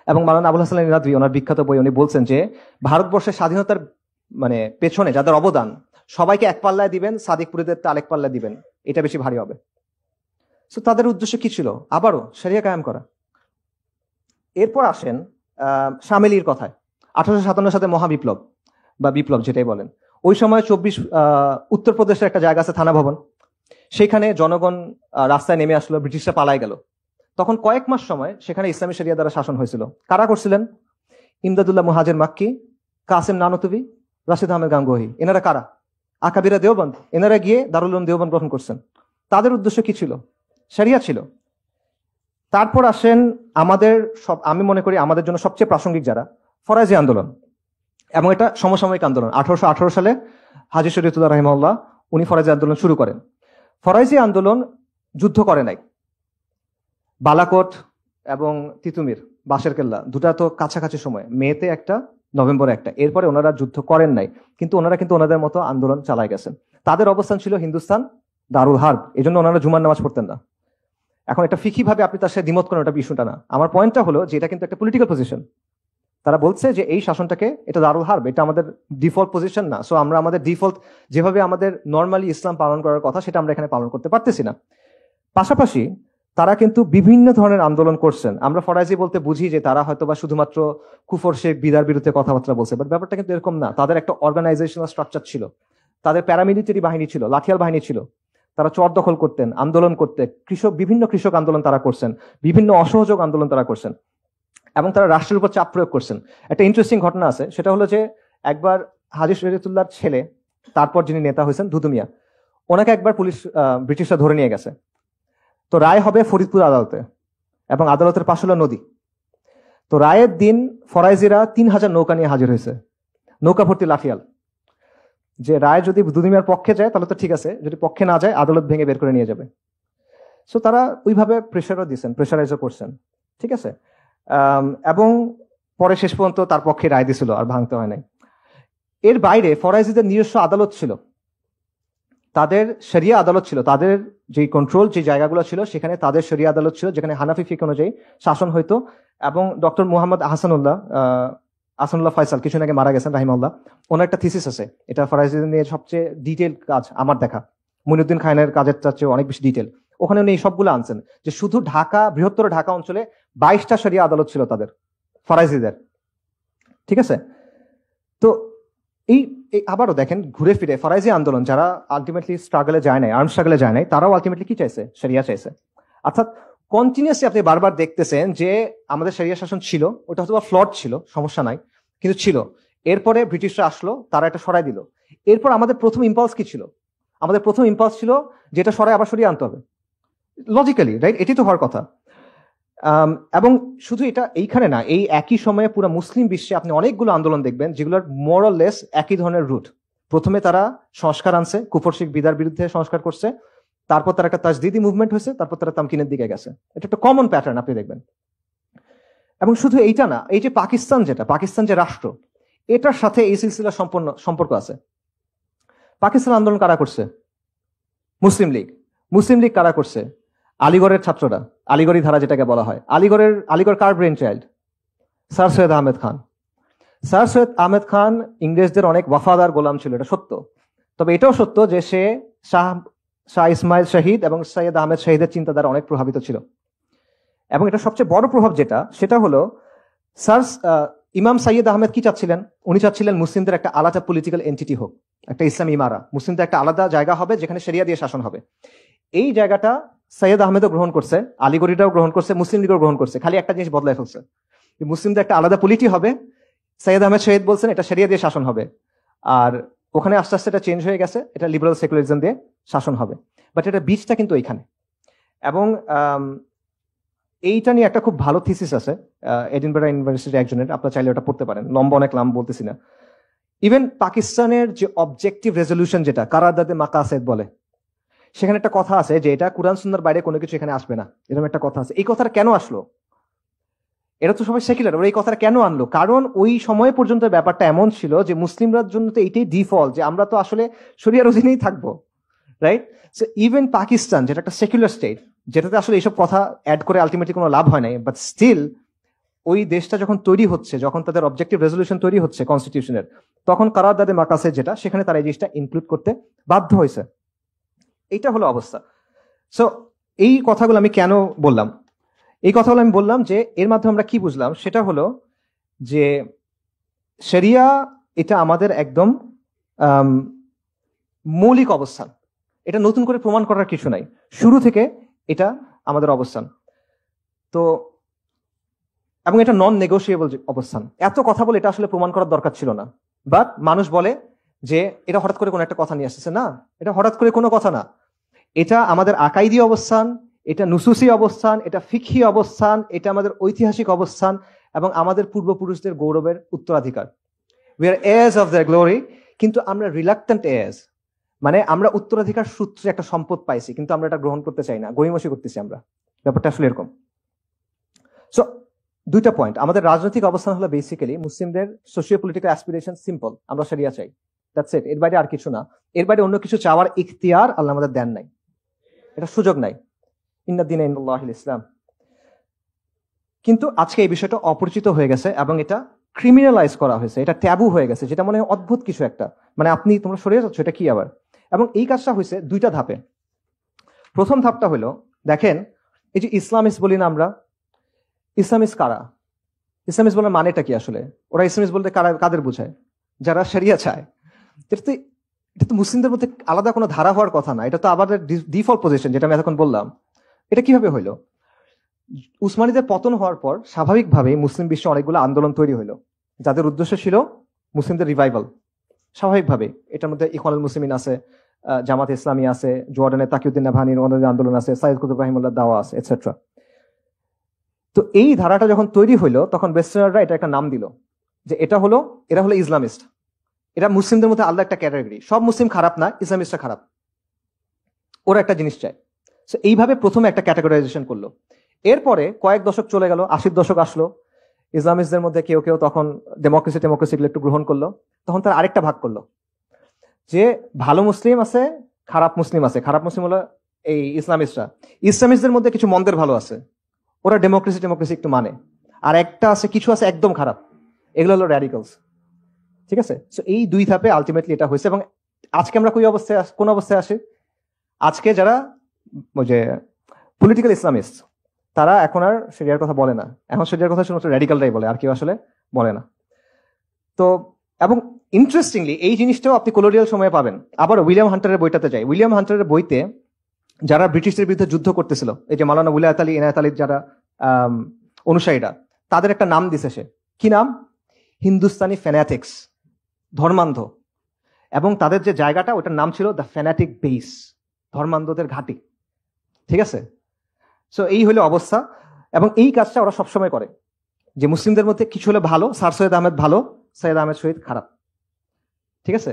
এবং মাওলানা আবুল হাসান নাদভী ওনার বিখ্যাত বই, উনি বলছেন যে ভারতবর্ষের স্বাধীনতার পেছনে যাদের অবদান, সবাইকে এক পাল্লায় দিবেন, সাদিকপুরীদের আরেক পাল্লায় দিবেন, এটা বেশি ভারী হবে। সো তাদের উদ্দেশ্য কি ছিল, আবারও শরিয়া কায়েম করা। এরপর আসেন শামেলির কথায়, 1857 সালে মহাবিপ্লব বা বিপ্লব যেটাই বলেন। ওই সময় উত্তরপ্রদেশের একটা জায়গা আছে থানা ভবন, সেখানে জনগণ রাস্তায় নেমে আসলো, ব্রিটিশরা পালায় গেল। তখন কয়েক মাস সময় সেখানে ইসলামী শরিয়া দ্বারা শাসন হয়েছিল। কারা করছিলেন? ইমদাদুল্লাহ মুহাজির মাক্কি, কাসেম নানতুবি, রাশিদ আহমেদ গাঙ্গুহি। এনারা কারা? আকাবিরা দেওবন্দ। এনারা গিয়ে দারুল উলুম দেওবন্দ গঠন করছেন। তাদের উদ্দেশ্য কি ছিল? শরিয়া ছিল। তারপর আসেন আমি মনে করি আমাদের জন্য সবচেয়ে প্রাসঙ্গিক যারা, ফরাজি আন্দোলন, এবং এটা সমসাময়িক আন্দোলন। 1818 সালে হাজী শরীয়তুল্লাহ রাহিমাহুল্লাহ উনি ফরাজি আন্দোলন শুরু করেন। ফরাজি আন্দোলন যুদ্ধ করে নাই। বালাকোট এবং তিতুমির, বাঁশের কেল্লা, দুটা তো কাছাকাছি সময়, মেতে একটা, নভেম্বরে একটা। এরপরে ওনারা যুদ্ধ করেন নাই, কিন্তু ওনারা ওনাদের মতো আন্দোলন চালায় গেছেন। তাদের অবস্থান ছিল হিন্দুস্তান দারুল হার্ব, এই জন্য ওনারা জুমার নামাজ পড়তেন না। এখন এটা ফিকি ভাবে আপনি তার সাথে দ্বিমত করেন, ওটা ইস্যুটা না। আমার পয়েন্টটা হলো যে এটা কিন্তু একটা পলিটিক্যাল পজিশন। তারা বলছে যে এই শাসনটাকে, এটা দারুল হার্ব, এটা আমাদের ডিফল্ট পজিশন না। সো আমরা আমাদের ডিফল্ট যেভাবে আমাদের নর্মালি ইসলাম পালন করার কথা, সেটা আমরা এখানে পালন করতে পারতেছি না। পাশাপাশি তারা কিন্তু বিভিন্ন ধরনের আন্দোলন করছেন। আমরা ফরাজি বলতে বুঝি যে তারা হয়তো বা শুধুমাত্র কুফর শিরক বিদআর বিরুদ্ধে কথাবার্তা বলছে, বাট ব্যাপারটা কিন্তু এরকম না। তাদের একটা অর্গানাইজেশনাল স্ট্রাকচার ছিল, তাদের প্যারামিলিটারি বাহিনী ছিল, লাঠিয়াল বাহিনী ছিল, তারা চর দখল করতেন, আন্দোলন করতে, বিভিন্ন কৃষক আন্দোলন তারা করছেন, বিভিন্ন অসহযোগ আন্দোলন তারা করছেন, এবং তারা রাষ্ট্রের উপর চাপ প্রয়োগ করছেন। একটা ইন্টারেস্টিং ঘটনা আছে, সেটা হলো যে একবার হাজী শরীয়তুল্লাহর ছেলে, তারপর যিনি নেতা হয়েছেন দুদু মিয়া, ওনাকে একবার ব্রিটিশরা ধরে নিয়ে গেছে। তো রায় হবে ফরিদপুর আদালতে, এবং আদালতের পাশ হলো নদী। তো রায়ের দিন ফরাইজিরা 3000 নৌকা নিয়ে হাজির হয়েছে, নৌকা ভর্তি লাঠিয়াল। যে রায় যদি দুদু মিয়ার পক্ষে যায় তাহলে তো ঠিক আছে, যদি পক্ষে না যায় আদালত ভেঙে বের করে নিয়ে যাবে। সো তারা ওইভাবে প্রেশারও দিচ্ছেন, প্রেশারাইজও করছেন, ঠিক আছে। এবং পরে শেষ পর্যন্ত তার পক্ষে রায় দিছিল, আর ভাঙতে হয় নাই। এর বাইরে ফরাইজিদের নিজস্ব আদালত ছিল, তাদের শরিয়া আদালত ছিল, তাদের যে কন্ট্রোল যে জায়গাগুলো ছিল সেখানে তাদের শরিয়া আদালত ছিল, যেখানে হানাফি ফিক অনুযায়ী শাসন হইতো। এবং ডক্টর মুহাম্মদ আহসানুল্লাহ ফয়সাল কিছুদিন আগে মারা গেছেন রাহিমাহুল্লাহ, ওনার একটা থিসিস আছে, এটা ফরাইজিদের নিয়ে সবচেয়ে ডিটেল কাজ আমার দেখা, মুইনুদ্দিন খানের কাজের চেয়ে অনেক বেশি ডিটেল। ওখানে উনি সবগুলো আনছেন যে শুধু ঢাকা, বৃহত্তর ঢাকা অঞ্চলে 22টা শরিয়া আদালত ছিল তাদের, ফরাইজিদের, ঠিক আছে। তো এই আবারও দেখেন ঘুরে ফিরে ফরাইজি আন্দোলন যারা আলটিমেটলি স্ট্রাগলে যায় নাই, আর্ম স্ট্রাগলে যায় নাই, তারাও আলটিমেটলি কি চাইছে? শরিয়া চাইছে। অর্থাৎ কন্টিনিউসলি আপনি বারবার দেখতেছেন যে আমাদের শরিয়া শাসন ছিল, ওটা হয়তো ফ্লড ছিল, সমস্যা নাই, কিন্তু ছিল। এরপরে ব্রিটিশরা আসলো, তারা এটা সরাই দিল। এরপর আমাদের প্রথম ইম্পালস কি ছিল? আমাদের প্রথম ইম্পালস ছিল যেটা সরাই আবার সরিয়ে আনতে হবে, লজিক্যালি, রাইট? এটি তো হওয়ার কথা। এবং শুধু এটা এইখানে না, এই একই সময়ে পুরো মুসলিম বিশ্বে আপনি অনেকগুলো আন্দোলন দেখবেন যেগুলোর মোরাললেস একই ধরনের রুট। প্রথমে তারা সংস্কার আনছে, কুফর শিরক বিদার বিরুদ্ধে সংস্কার করছে, তারপর তারা একটা তাজদিদি মুভমেন্ট হয়েছে, তারপর তারা তামকিনের দিকে গেছে। এটা একটা কমন প্যাটার্ন আপনি দেখবেন। এবং শুধু এইটা না, এই যে পাকিস্তান যে রাষ্ট্র, এটার সাথে এই সিলসিলা সম্পর্ক আছে। পাকিস্তান আন্দোলন কারা করছে? মুসলিম লীগ কারা করছে? আলিগড়ের ছাত্ররা, আলিগড়ি ধারা যেটাকে বলা হয়। আলিগড় কার brain child? Sir Syed Ahmed Khan. Sir Syed Ahmed Khan ইংরেজদের অনেক ওয়াফাদার গোলাম ছিল, এটা সত্য। তবে এটাও সত্য যে সে শাহ ইসমাইল শহীদ এবং সৈয়দ আহমেদ শহীদের চিন্তাধারা অনেক প্রভাবিত ছিল। এবং এটা সবচেয়ে বড় প্রভাব সেটা হলো স্যার ইমাম সৈয়দ আহমেদ কি চাচ্ছিলেন? উনি চাচ্ছিলেন মুসলিমদের একটা আলাদা পলিটিক্যাল এন্টিটি হোক, একটা ইসলামী ইমারা, মুসলিমদের একটা আলাদা জায়গা হবে যেখানে শরিয়া দিয়ে শাসন হবে। এই জায়গাটা সৈয়দ আহমেদও গ্রহণ করছে, আলিগড়িটাও গ্রহণ করছে, মুসলিম লীগও গ্রহণ করছে। খালি একটা জিনিস বদলায় ফেলছে, মুসলিমদের একটা আলাদা পলিটি হবে। সৈয়দ আহমেদ শহীদ বলছেন এটা শরিয়া দিয়ে শাসন হবে, আর ওখানে আস্তে আস্তে এটা চেঞ্জ হয়ে গেছে, এটা লিবারাল সেকুলারিজম দিয়ে শাসন হবে। বাট এটা বীজটা কিন্তু এইখানে। এবং এইটা নিয়ে একটা খুব ভালো থিসিস আছে এডিনবারা ইউনিভার্সিটির একজনের, আপনারা চাইলে ওটা পড়তে পারেন, লম্বা অনেক নাম বলতেছি না। ইভেন পাকিস্তানের যে অবজেক্টিভ রেজলিউশন, যেটা কারাদাদে মাকাসেদ বলে, সেখানে একটা কথা আছে যে এটা কুরআন সুন্নাহর বাইরে কোনো কিছু এখানে আসবে না, এরকম একটা কথা আছে। এই কথাটা কেন আসলো? এরা তো সবাই সেকুলার, ওরা এই কথাটা কেন আনলো? কারণ ওই সময় পর্যন্ত ব্যাপারটা এমন ছিল যে মুসলিমরার জন্য তো এইটাই ডিফল্ট, যে আমরা তো আসলে শরিয়ার অধীনেই থাকবো, রাইট? সো ইভেন পাকিস্তান, যেটা একটা সেকুলার স্টেট, যেটাতে আসলে এইসব কথা অ্যাড করে আলটিমেটলি কোনো লাভ হয় নাই, বাট স্টিল ওই দেশটা যখন তৈরি হচ্ছে, যখন তাদের অবজেক্টিভ রেজলিউশন তৈরি হচ্ছে কনস্টিটিউশনের, তখন কারাদাদে মাকাসেদ যেটা, সেখানে তারা এই জিনিসটা ইনক্লুড করতে বাধ্য হয়েছে। এইটা হলো অবস্থা। সো এই কথাগুলো আমি কেন বললাম? এই কথাগুলো আমি বললাম যে এর মাধ্যমে আমরা কি বুঝলাম, সেটা হলো যে শরিয়া এটা আমাদের একদম মৌলিক অবস্থান, এটা নতুন করে প্রমাণ করার কিছু নাই, শুরু থেকে এটা আমাদের অবস্থান। তো এবং এটা নন নেগোশিয়েবল অবস্থান। এত কথা বলে এটা আসলে প্রমাণ করার দরকার ছিল না, বাট মানুষ বলে যে এটা হঠাৎ করে কোনো একটা কথা নিয়ে আসতেছে। না, এটা হঠাৎ করে কোনো কথা না, এটা আমাদের আকাইদি অবস্থান, এটা নুসুসি অবস্থান, এটা ফিকহি অবস্থান, এটা আমাদের ঐতিহাসিক অবস্থান এবং আমাদের পূর্বপুরুষদের গৌরবের উত্তরাধিকার। We are heirs of their glory, কিন্তু আমরা রিলাক্টেন্ট heirs, মানে আমরা উত্তরাধিকার সূত্রে একটা সম্পদ পাইছি, কিন্তু আমরা এটা গ্রহণ করতে চাই না, গড়িমসি করতেছি আমরা। ব্যাপারটা আসলে এরকম। সো দুইটা পয়েন্ট, আমাদের রাজনৈতিক অবস্থান হলো বেসিক্যালি মুসলিমদের সোশিও পলিটিক্যাল অ্যাসপিরেশন সিম্পল, আমরা শরিয়া চাই, দ্যাটস ইট। এর বাইরে আর কিছু না, এর বাইরে অন্য কিছু চাওয়ার ইখতিয়ার আল্লাহ আমাদের দেন নাই, এটা সুযোগ নাই। ইন্না দীনা ইনদাল্লাহিল ইসলাম। কিন্তু আজকে এই বিষয়টা অপরিচিত হয়ে গেছে এবং এটা ক্রিমিনালাইজ করা হয়েছে, এটা ট্যাবু হয়ে গেছে, যেটা মনে হয় অদ্ভুত কিছু একটা, মানে আপনি তোমরা সরিয়ে যাচ্ছ, এটা কি আবার? এবং এই কাজটা হয়েছে দুইটা ধাপে। প্রথম ধাপটা হলো, দেখেন এই যে ইসলামিস্ট বলি না আমরা, ইসলামিস্ট কারা? ইসলামিস্ট বলার মানেটা কি আসলে? ওরা ইসলামিস্ট বলতে কাদের বোঝায়? যারা শরিয়া চায়। এটা তো মুসলিমদের মধ্যে আলাদা কোনো ধারা হওয়ার কথা না, এটা তো আবার ডিফল্ট পজিশন, যেটা আমি এতক্ষণ বললাম। এটা কিভাবে হইলো? উসমানীদের পতন হওয়ার পর স্বাভাবিকভাবেই মুসলিম বিশ্বে অনেকগুলো আন্দোলন তৈরি হলো, যাদের উদ্দেশ্য ছিল মুসলিমদের রিভাইভাল। স্বাভাবিকভাবে এটার মধ্যে ইখওয়ানুল মুসলিমিন আছে, জামাত ইসলামী আছে, জর্ডানের তাকিউদ্দিন নাভানির অন্যান্য আন্দোলন আছে, সাইয়েদ কুতুব রাহিমাহুল্লাহ দাওয়া আছে, এটসেট্রা। তো এই ধারাটা যখন তৈরি হইলো, তখন ওয়েস্টার্নাররা এটা একটা নাম দিল, যে এরা হলো ইসলামিস্ট। এরা মুসলিমদের মধ্যে আলাদা একটা ক্যাটাগরি, সব মুসলিম খারাপ না, ইসলামিস্টরা খারাপ, ওরা একটা জিনিস চায়। তো এইভাবে প্রথমে একটা ক্যাটাগরাইজেশন করলো। এরপরে কয়েক দশক চলে গেল, 80-র দশক আসলো, ইসলামিস্টদের মধ্যে কেউ কেউ তখন ডেমোক্রেসি একটু গ্রহণ করলো। তখন তারা আরেকটা ভাগ করলো, যে ভালো মুসলিম আছে, খারাপ মুসলিম আছে। খারাপ মুসলিম হলো এই ইসলামিস্টরা। ইসলামিস্টদের মধ্যে কিছু মন্দের ভালো আছে, ওরা ডেমোক্রেসি একটু মানে। আর একটা আছে, কিছু আছে একদম খারাপ, এগুলো হলো র্যাডিক্যালস। ঠিক আছে? সো এই দুই ধাপে আলটিমেটলি এটা হয়েছে। এবং আজকে আমরা কোন অবস্থায় আসি? আজকে যারা ওই যে পলিটিক্যাল ইসলামিস্ট, তারা এখন আর শরিয়ার কথা বলে না, এখন শরিয়ার কথা শুধুমাত্র র্যাডিক্যালরাই বলে, আর কেউ আসলে বলে না। তো এবং ইন্টারেস্টিংলি এই জিনিসটাও আপনি কলোনিয়াল সময়ে পাবেন। আবার উইলিয়াম হান্টারের বইটাতে যাই। উইলিয়াম হান্টারের বইতে যারা ব্রিটিশদের বিরুদ্ধে যুদ্ধ করতেছিল, এই যে মাওলানা উলায়াত আলী, ইনায়াত আলীর যারা অনুসারীরা, তাদের একটা নাম দিছে সে। কি নাম? হিন্দুস্তানি ফ্যানাটিক্স, ধর্মান্ধ। এবং তাদের যে জায়গাটা, ওটার নাম ছিল দ্য ফ্যানাটিক বেস, ধর্মান্ধদের ঘাঁটি। ঠিক আছে? সো এই হলো অবস্থা। এবং এই কাজটা ওরা সবসময় করে, যে মুসলিমদের মধ্যে কিছু হলে ভালো, স্যার সৈয়দ আহমেদ ভালো, সৈয়দ আহমেদ শহীদ খারাপ। ঠিক আছে?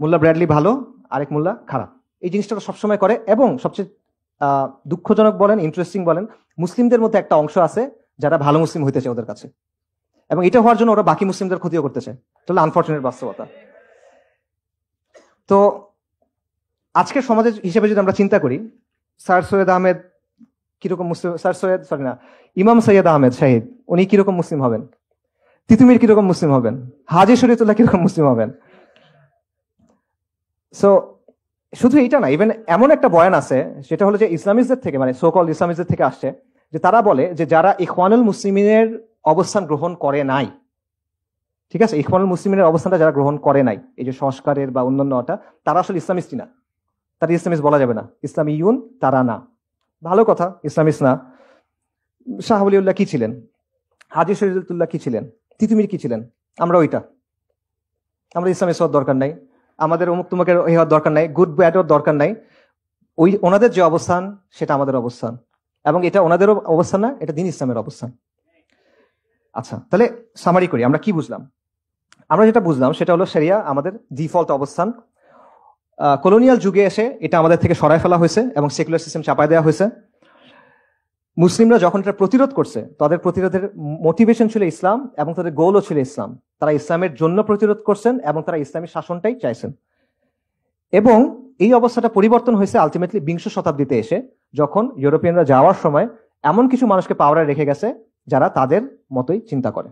মোল্লা ব্র্যাডলি ভালো, আরেক মোল্লা খারাপ। এই জিনিসটা ওরা সবসময় করে। এবং সবচেয়ে দুঃখজনক বলেন, ইন্টারেস্টিং বলেন, মুসলিমদের মধ্যে একটা অংশ আছে যারা ভালো মুসলিম হইতেছে ওদের কাছে, এবং এটা হওয়ার জন্য ওরা বাকি মুসলিমদের ক্ষতিও করতেছে। তাহলে আনফর্চুনেট বাস্তবতা। তো আজকের সমাজের হিসেবে যদি আমরা চিন্তা করি, স্যার সৈয়দ আহমেদ কিরকম মুসলিম? ইমাম সৈয়দ আহমেদ শাহিদ, উনি কিরকম মুসলিম হবেন? তিতুমির কিরকম মুসলিম হবেন? হাজী শরীয়তুল্লাহ কিরকম মুসলিম হবেন? সো শুধু এইটা না, ইভেন এমন একটা বয়ান আছে, সেটা হলো যে ইসলামিস্টদের থেকে, মানে সোকল ইসলামিস্টদের থেকে আসছে, যে তারা বলে যে যারা ইখওয়ানুল মুসলিমিনের অবস্থান গ্রহণ করে নাই, ঠিক আছে, ইখওয়ানুল মুসলিমিনের অবস্থানটা যারা গ্রহণ করে নাই, এই যে সংস্কারের বা অন্যান্যটা, তারা আসলে ইসলামিস্টই না। তারা ইসলামিস্ট বলা যাবে না, ইসলামিয়ুন তারা না। ভালো কথা, ইসলামিস্ট না। শাহ ওলিউল্লাহ কি ছিলেন? হাজী শরীয়তুল্লাহ কি ছিলেন? তিতুমির কি ছিলেন? আমরা ওইটা। আমরা ইসলামিস্ট হওয়ার দরকার নাই, আমাদের অমুক তুমুকের হওয়ার দরকার নাই, গুড ব্যাড হওয়ার দরকার নাই। ওই ওনাদের যে অবস্থান, সেটা আমাদের অবস্থান, এবং এটা ওনাদেরও অবস্থান না, এটা দ্বীন ইসলামের অবস্থান। আচ্ছা, তাহলে সামারি করি, আমরা কি বুঝলাম? আমরা যেটা বুঝলাম সেটা হলো শরিয়া আমাদের ডিফল্ট অবস্থান। কলোনিয়াল যুগে এসে এটা আমাদের থেকে সরায় ফেলা হয়েছে এবং সেকুলার সিস্টেম চাপায় দেওয়া হয়েছে। মুসলিমরা যখন এটা প্রতিরোধ করছে, তাদের প্রতিরোধের মোটিভেশন ছিল ইসলাম, এবং তাদের গোলও ছিল ইসলাম। তারা ইসলামের জন্য প্রতিরোধ করছেন এবং তারা ইসলামী শাসনটাই চাইছেন। এবং এই অবস্থাটা পরিবর্তন হয়েছে আলটিমেটলি 20 শতাব্দীতে এসে, যখন ইউরোপিয়ানরা যাওয়ার সময় এমন কিছু মানুষকে পাওয়ারে রেখে গেছে যারা তাদের মতোই চিন্তা করে।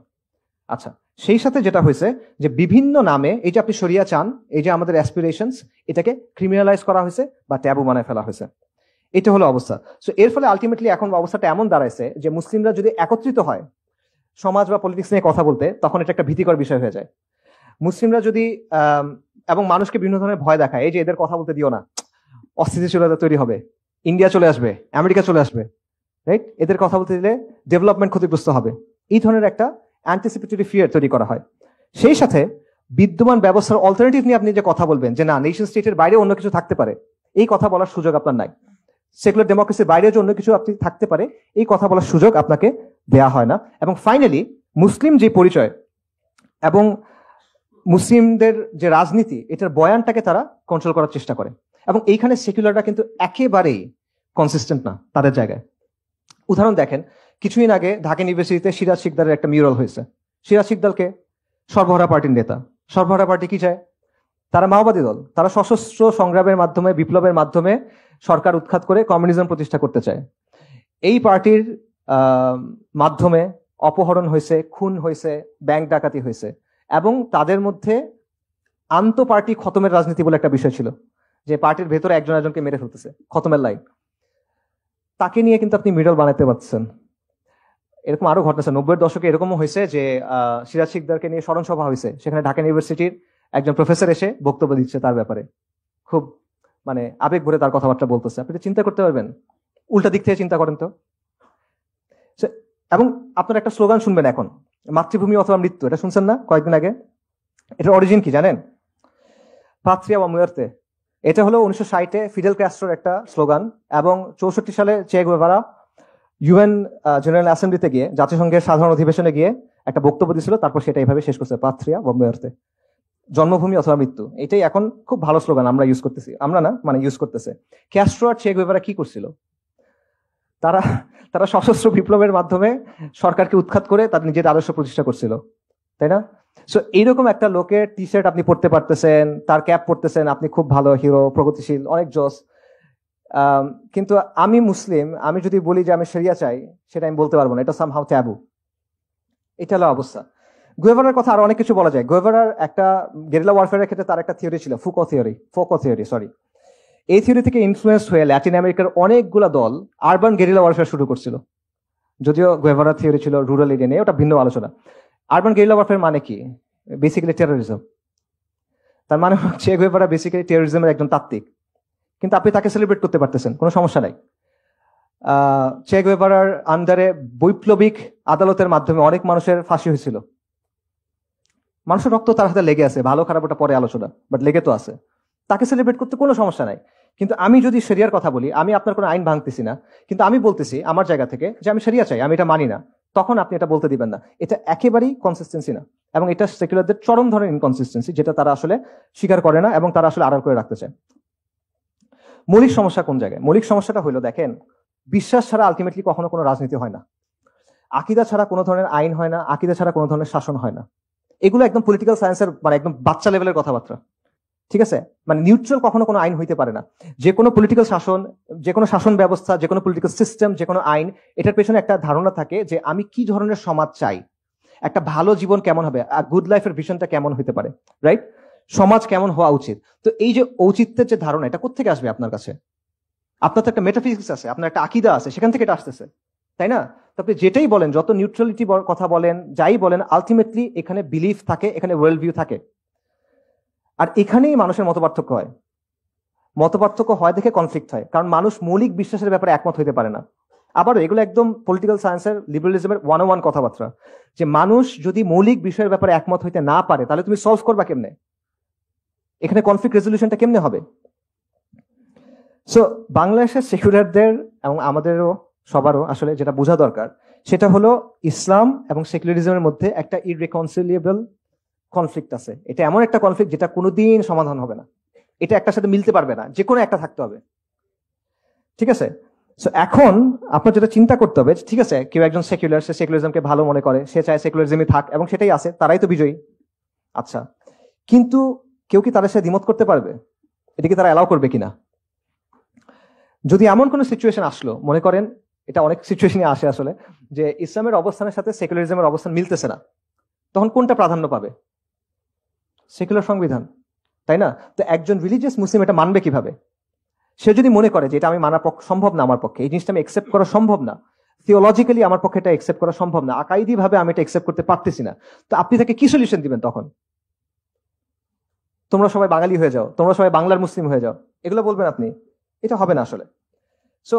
আচ্ছা, সেই সাথে যেটা হয়েছে যে বিভিন্ন নামে, এই যে আপনি শরিয়া চান, এই যে আমাদের অ্যাসপিরেশনস, এটাকে ক্রিমিনালাইজ করা হয়েছে বা ট্যাবু বানায় ফেলা হয়েছে। এটা হলো অবস্থা। সো এর ফলে আলটিমেটলি এখন অবস্থাটা এমন দাঁড়াইছে যে মুসলিমরা যদি একত্রিত হয় সমাজ বা পলিটিক্স নিয়ে কথা বলতে, তখন এটা একটা ভীতিকর বিষয় হয়ে যায়। মুসলিমরা যদি এবং মানুষকে বিভিন্ন ধরনের ভয় দেখায়, এই যে এদের কথা বলতে দিও না, অস্থিতিশীলতা তৈরি হবে, ইন্ডিয়া চলে আসবে, আমেরিকা চলে আসবে, রাইট, এদের কথা বলতে দিলে ডেভেলপমেন্ট ক্ষতিগ্রস্ত হবে, এই ধরনের একটা অ্যান্টিসিপেটরি ফিয়ার তৈরি করা হয়। সেই সাথে বিদ্যমান ব্যবস্থার অল্টারনেটিভ নিয়ে আপনি যে কথা বলবেন, যে না, নেশন স্টেটের বাইরে অন্য কিছু থাকতে পারে, এই কথা বলার সুযোগ আপনার নাই। সেকুলার ডেমোক্রেসির বাইরে যে অন্য কিছু আপনি থাকতে পারে, এই কথা বলার সুযোগ আপনাকে দেয়া হয় না। এবং ফাইনালি মুসলিম যে পরিচয় এবং মুসলিমদের যে রাজনীতি, এটার বয়ানটাকে তারা কন্ট্রোল করার চেষ্টা করে। এবং এইখানে সেকুলাররা কিন্তু একেবারেই কনসিস্টেন্ট না তাদের জায়গায়। উদাহরণ দেখেন, কিছুদিন আগে ঢাকা ইউনিভার্সিটিতে সিরাজ শিকদারের একটা মিউরাল হয়েছে। সিরাজ শিকদারকে সর্বহারা পার্টির নেতা। সর্বহারা পার্টি কি চায়? তারা মাওবাদী দল। তারা সশস্ত্র সংগ্রামের মাধ্যমে, বিপ্লবের মাধ্যমে সরকার উৎখাত করে কমিউনিজম প্রতিষ্ঠা করতে চায়। এই পার্টির মাধ্যমে অপহরণ হয়েছে, খুন হয়েছে, ব্যাংক ডাকাতি হয়েছে, এবং তাদের মধ্যে আন্ত পার্টি খতমের রাজনীতি বলে একটা বিষয় ছিল, যে পার্টির ভেতরে একজন একজনকে মেরে ফেলতেছে, খতমের লাইন। তাকে নিয়ে কিন্তু আপনি মিডল বানাতে পারছেন। এরকম আরো ঘটনা আছে 90-এর দশকে, এরকমও হয়েছে যে সিরাজ শিকদারকে নিয়ে স্মরণ সভা হয়েছে, সেখানে ঢাকা ইউনিভার্সিটির একজন প্রফেসর এসে বক্তব্য দিচ্ছে তার ব্যাপারে, খুব মানে আবেগ ভরে তার কথাবার্তা বলতেছে। আপনি তো চিন্তা করতে পারবেন, উল্টা দিক থেকে চিন্তা করেন তো। এবং আপনারা একটা স্লোগান শুনবেন এখন, মাতৃভূমি অথবা মৃত্যু, এটা শুনছেন না কয়েকদিন আগে? এটার অরিজিন কি জানেন? পাত্রিয়া বা মুয়ার্তে। এটা হলো 1960-এ ফিডেল ক্যাস্ট্রোর একটা স্লোগান, এবং 64 সালে চে গুয়েভারা ইউএন জেনারেল অ্যাসেম্বলিতে গিয়ে, জাতিসংঘের সাধারণ অধিবেশনে গিয়ে একটা বক্তব্য দিয়েছিল, তারপর সেটা এইভাবে শেষ করছে, পাত্রিয়া বা মুয়ার্তে, জন্মভূমি অথবা মৃত্যু। এটাই এখন খুব ভালো স্লোগান, আমরা ইউজ করতেছি, আমরা না মানে ইউজ করতেছে। ক্যাস্ট্রো আর চে গুয়েভারা কি করছিল? তারা তারা সশস্ত্র বিপ্লবের মাধ্যমে সরকারকে উৎখাত করে তাদের নিজের আদর্শ প্রতিষ্ঠা করছিল, তাই না? সো এইরকম একটা লোকের টি শার্ট আপনি পড়তে পারতেছেন, তার ক্যাপ পড়তেছেন, আপনি খুব ভালো হিরো, প্রগতিশীল, অনেক জোস। কিন্তু আমি মুসলিম, আমি যদি বলি যে আমি শরিয়া চাই, সেটা আমি বলতে পারবো না, এটা সামহাউ ট্যাবু। এটা হলো অবস্থা। গুয়েভারার কথা আরো অনেক কিছু বলা যায়। গুয়েভারার একটা গেরিলা ওয়ারফেয়ারের ক্ষেত্রে তার একটা থিওরি ছিল, ফোকো থিওরি, সরি। এই থিওরি থেকে ইনফ্লুয়েন্স হয়ে ল্যাটিন আমেরিকার অনেকগুলা দল আরবান গেরিলা ওয়ারফেয়ার শুরু করছিল। যদিও গুয়েভারার থিওরি ছিল রুরাল এরিয়া নিয়ে, ওটা ভিন্ন আলোচনা। আরবান গেরিলা ওয়ারফেয়ার মানে কি? Basically terrorism. তার মানে হচ্ছে গুয়েভারা বেসিক্যালি টেরোরিজমের একজন তাত্ত্বিক, কিন্তু আপনি তাকে সেলিব্রেট করতে পারতেছেন, কোনো সমস্যা নাই। চে গুয়েভারার আন্ডারে বৈপ্লবিক আদালতের মাধ্যমে অনেক মানুষের ফাঁসি হয়েছিল। মানুষের রক্ত তার হাতে লেগে আছে, ভালো খারাপ ওটা পরে আলোচনা, বাট লেগে তো আছে। তাকে সেলিব্রেট করতে কোনো সমস্যা নাই। কিন্তু আমি যদি শরিয়ার কথা বলি, আমি আপনার কোনো আইন ভাঙতেছি না, কিন্তু আমি বলতেছি আমার জায়গা থেকে যে আমি শরিয়া চাই, আমি এটা মানি না, তখন আপনি এটা বলতে দিবেন না। এটা একেবারেই কনসিস্টেন্সি না, এবং এটা সেকুলারদের চরম ধরনের ইনকনসিস্টেন্সি, যেটা তারা আসলে স্বীকার করে না এবং তারা আসলে আড়াল করে রাখতে চায়। মৌলিক সমস্যা কোন জায়গায়? মৌলিক সমস্যাটা হলো, দেখেন, বিশ্বাস ছাড়া আলটিমেটলি কখনো কোনো রাজনীতি হয় না, আকিদা ছাড়া কোনো ধরনের আইন হয় না, আকিদা ছাড়া কোনো ধরনের শাসন হয় না। এগুলো একদম পলিটিক্যাল সায়েন্সের মানে একদম বাচ্চা লেভেলের কথাবার্তা, ঠিক আছে? মানে নিউট্রাল কখনো কোনো আইন হইতে পারে না। যে কোনো পলিটিক্যাল শাসন, যে কোনো শাসন ব্যবস্থা, যে কোনো পলিটিক্যাল সিস্টেম, যে কোনো আইন, এটার পেছনে একটা ধারণা থাকে যে আমি কি ধরনের সমাজ চাই, একটা ভালো জীবন কেমন হবে, গুড লাইফের ভিশনটা কেমন হতে পারে, রাইট? সমাজ কেমন হওয়া উচিত। তো এই যে ঔচিত্যের যে ধারণা, এটা কোত্থেকে আসবে আপনার কাছে? আপনার তো একটা মেটাফিজিক্স আছে, আপনার একটা আকিদা আছে, সেখান থেকে এটা আসতেছে, তাই না? তো আপনি যেটাই বলেন, যত নিউট্রালিটি কথা বলেন, যাই বলেন, আলটিমেটলি এখানে বিলিফ থাকে, এখানে ওয়ার্ল্ড ভিউ থাকে। আর এখানেই মানুষের মতপার্থক্য হয়। মতপার্থক্য হয় দেখে কনফ্লিক্ট হয়, কারণ মানুষ মৌলিক বিশ্বাসের ব্যাপারে একমত হইতে পারে না। আবারও এগুলো একদম পলিটিক্যাল সায়েন্সের লিবারালিজমের 101 কথাবার্তা, যে মানুষ যদি মৌলিক বিষয়ের ব্যাপারে একমত হইতে না পারে, তাহলে তুমি সলভ করবা কেমনে? এখানে কনফ্লিক্ট রেজলিউশনটা কেমনে হবে? সো বাংলাদেশের সেকুলারদের এবং আমাদেরও সবারও আসলে যেটা বোঝা দরকার, সেটা হলো ইসলাম এবং সেকুলারিজমের মধ্যে একটা ইররিকনসিলিয়েবল কনফ্লিক্ট আছে। এটা এমন একটা কনফ্লিক্ট যেটা কোনোদিন সমাধান হবে না, এটা একটার সাথে মিলতে পারবে না, যে কোনো একটা থাকতে হবে, ঠিক আছে? সো এখন আপনার যেটা চিন্তা করতে হবে, ঠিক আছে, কেউ একজন সেকুলার, সে সেকুলারিজমকে ভালো মনে করে, সে চায় সেকুলারিজমই থাক, এবং সেটাই আছে, তারাই তো বিজয়ী। আচ্ছা, কিন্তু কেউ কি তাদের সাথে দ্বিমত করতে পারবে? এটাকে তারা অ্যালাউ করবে কিনা? যদি এমন কোনো সিচুয়েশন আসলো, মনে করেন এটা অনেক সিচুয়েশনে আসে আসলে, যে ইসলামের অবস্থানের সাথে সেকুলারিজমের অবস্থান মিলতেছে না, তখন কোনটা প্রাধান্য পাবে? সেকুলার সংবিধান, তাই না? তো একজন রিলিজিয়াস মুসলিম এটা মানবে কিভাবে? সে যদি মনে করে যে এটা আমি মানা সম্ভব না, আমার পক্ষে এই জিনিসটা আমি একসেপ্ট করা সম্ভব না, থিওলজিক্যালি আমার পক্ষে এটা একসেপ্ট করা সম্ভব না, আকাইদি ভাবে আমি এটা একসেপ্ট করতে পারতেছি না, তো আপনি তাকে কি সলিউশন দিবেন তখন? তোমরা সবাই বাঙালি হয়ে যাও, তোমরা সবাই বাংলার মুসলিম হয়ে যাও, এগুলো বলবেন আপনি? এটা হবে না আসলে। সো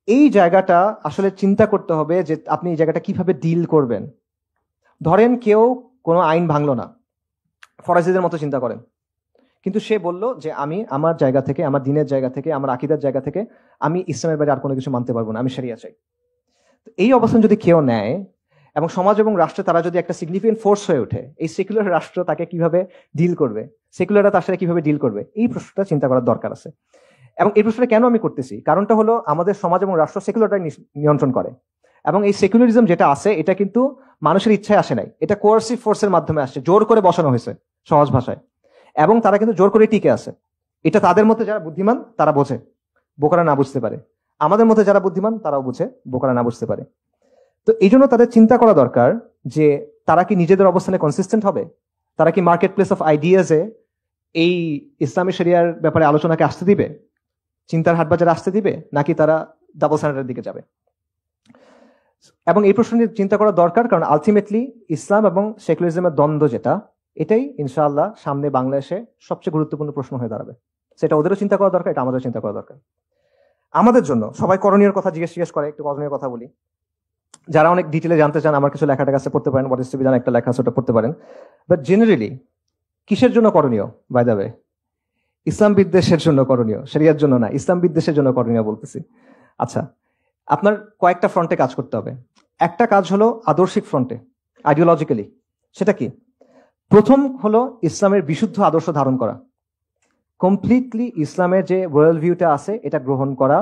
এই জায়গাটা আসলে চিন্তা করতে হবে যে আপনি এই জায়গাটা কিভাবে ডিল করবেন। ধরেন কেউ কোনো আইন ভাঙলো না, ফরাজিদের মতো চিন্তা করেন, কিন্তু সে বলল যে আমি আমার জায়গা থেকে, আমার দিনের জায়গা থেকে, আমার আকিদার জায়গা থেকে আমি ইসলামের বাইরে আর কোনো কিছু মানতে পারবো না, আমি শরিয়া চাই। এই অবস্থান যদি কেউ নেয় এবং সমাজ এবং রাষ্ট্রে তারা যদি একটা সিগনিফিকেন্ট ফোর্স হয়ে ওঠে, এই সেকুলার রাষ্ট্র তাকে কিভাবে ডিল করবে, সেকুলাররা তার সাথে কিভাবে ডিল করবে, এই প্রশ্নটা চিন্তা করার দরকার আছে। এবং এই প্রশ্নটা কেন আমি করতেছি, কারণটা হলো আমাদের সমাজ এবং রাষ্ট্র সেকুলারটাই নিয়ন্ত্রণ করে, এবং এই সেকুলারিজম যেটা আছে এটা কিন্তু মানুষের ইচ্ছায় আসে নাই, এটা কোয়ার্সিভ ফোর্সের মাধ্যমে আসছে, জোর করে বসানো হয়েছে সহজ ভাষায়, এবং তারা কিন্তু জোর করে টিকে আছে। এটা তাদের মধ্যে যারা বুদ্ধিমান তারা বোঝে, বোকারা না বুঝতে পারে। আমাদের মধ্যে যারা বুদ্ধিমান তারাও বুঝে, বোকারা না বুঝতে পারে। তো এই জন্য তাদের চিন্তা করা দরকার যে তারা কি নিজেদের অবস্থানে কনসিস্টেন্ট হবে, তারা কি মার্কেট প্লেস অফ আইডিয়াজে এই ইসলামী শরিয়ার ব্যাপারে আলোচনাকে আসতে দিবে, চিন্তার হাটবাজারে আসতে দিবে, নাকি তারা ডাবল স্ট্যান্ডার্ডের দিকে যাবে? এবং এই প্রশ্ন নিয়ে চিন্তা করা দরকার, কারণ আলটিমেটলি ইসলাম এবং সেকুলারিজমের দ্বন্দ্ব যেটা, এটাই ইনশাআল্লাহ সামনে বাংলাদেশে সবচেয়ে গুরুত্বপূর্ণ প্রশ্ন হয়ে দাঁড়াবে। সেটা ওদেরও চিন্তা করা দরকার, এটা আমাদেরও চিন্তা করা দরকার। আমাদের জন্য সবাই করণীয় কথা জিজ্ঞেস করে, একটু করণীয় কথা বলি। যারা অনেক ডিটেলে জানতে চান আমার কিছু লেখাটা কাছে পড়তে পারেন, what is to be done একটা লেখা আছে, ওটা পড়তে পারেন। বাট জেনারেলি কিসের জন্য করণীয়? বাই দ্য ওয়ে, ইসলাম বিদ্বেষের জন্য করণীয়, শরিয়ার জন্য না, ইসলাম বিদ্বেষের জন্য করণীয় বলতেছি। আচ্ছা, আপনার কয়েকটা ফ্রন্টে কাজ করতে হবে। একটা কাজ হলো আদর্শিক ফ্রন্টে, আইডিওলজিক্যালি। সেটা কি? প্রথম হলো ইসলামের বিশুদ্ধ আদর্শ ধারণ করা, কমপ্লিটলি ইসলামের যে ওয়ার্ল্ড ভিউটা আছে এটা গ্রহণ করা।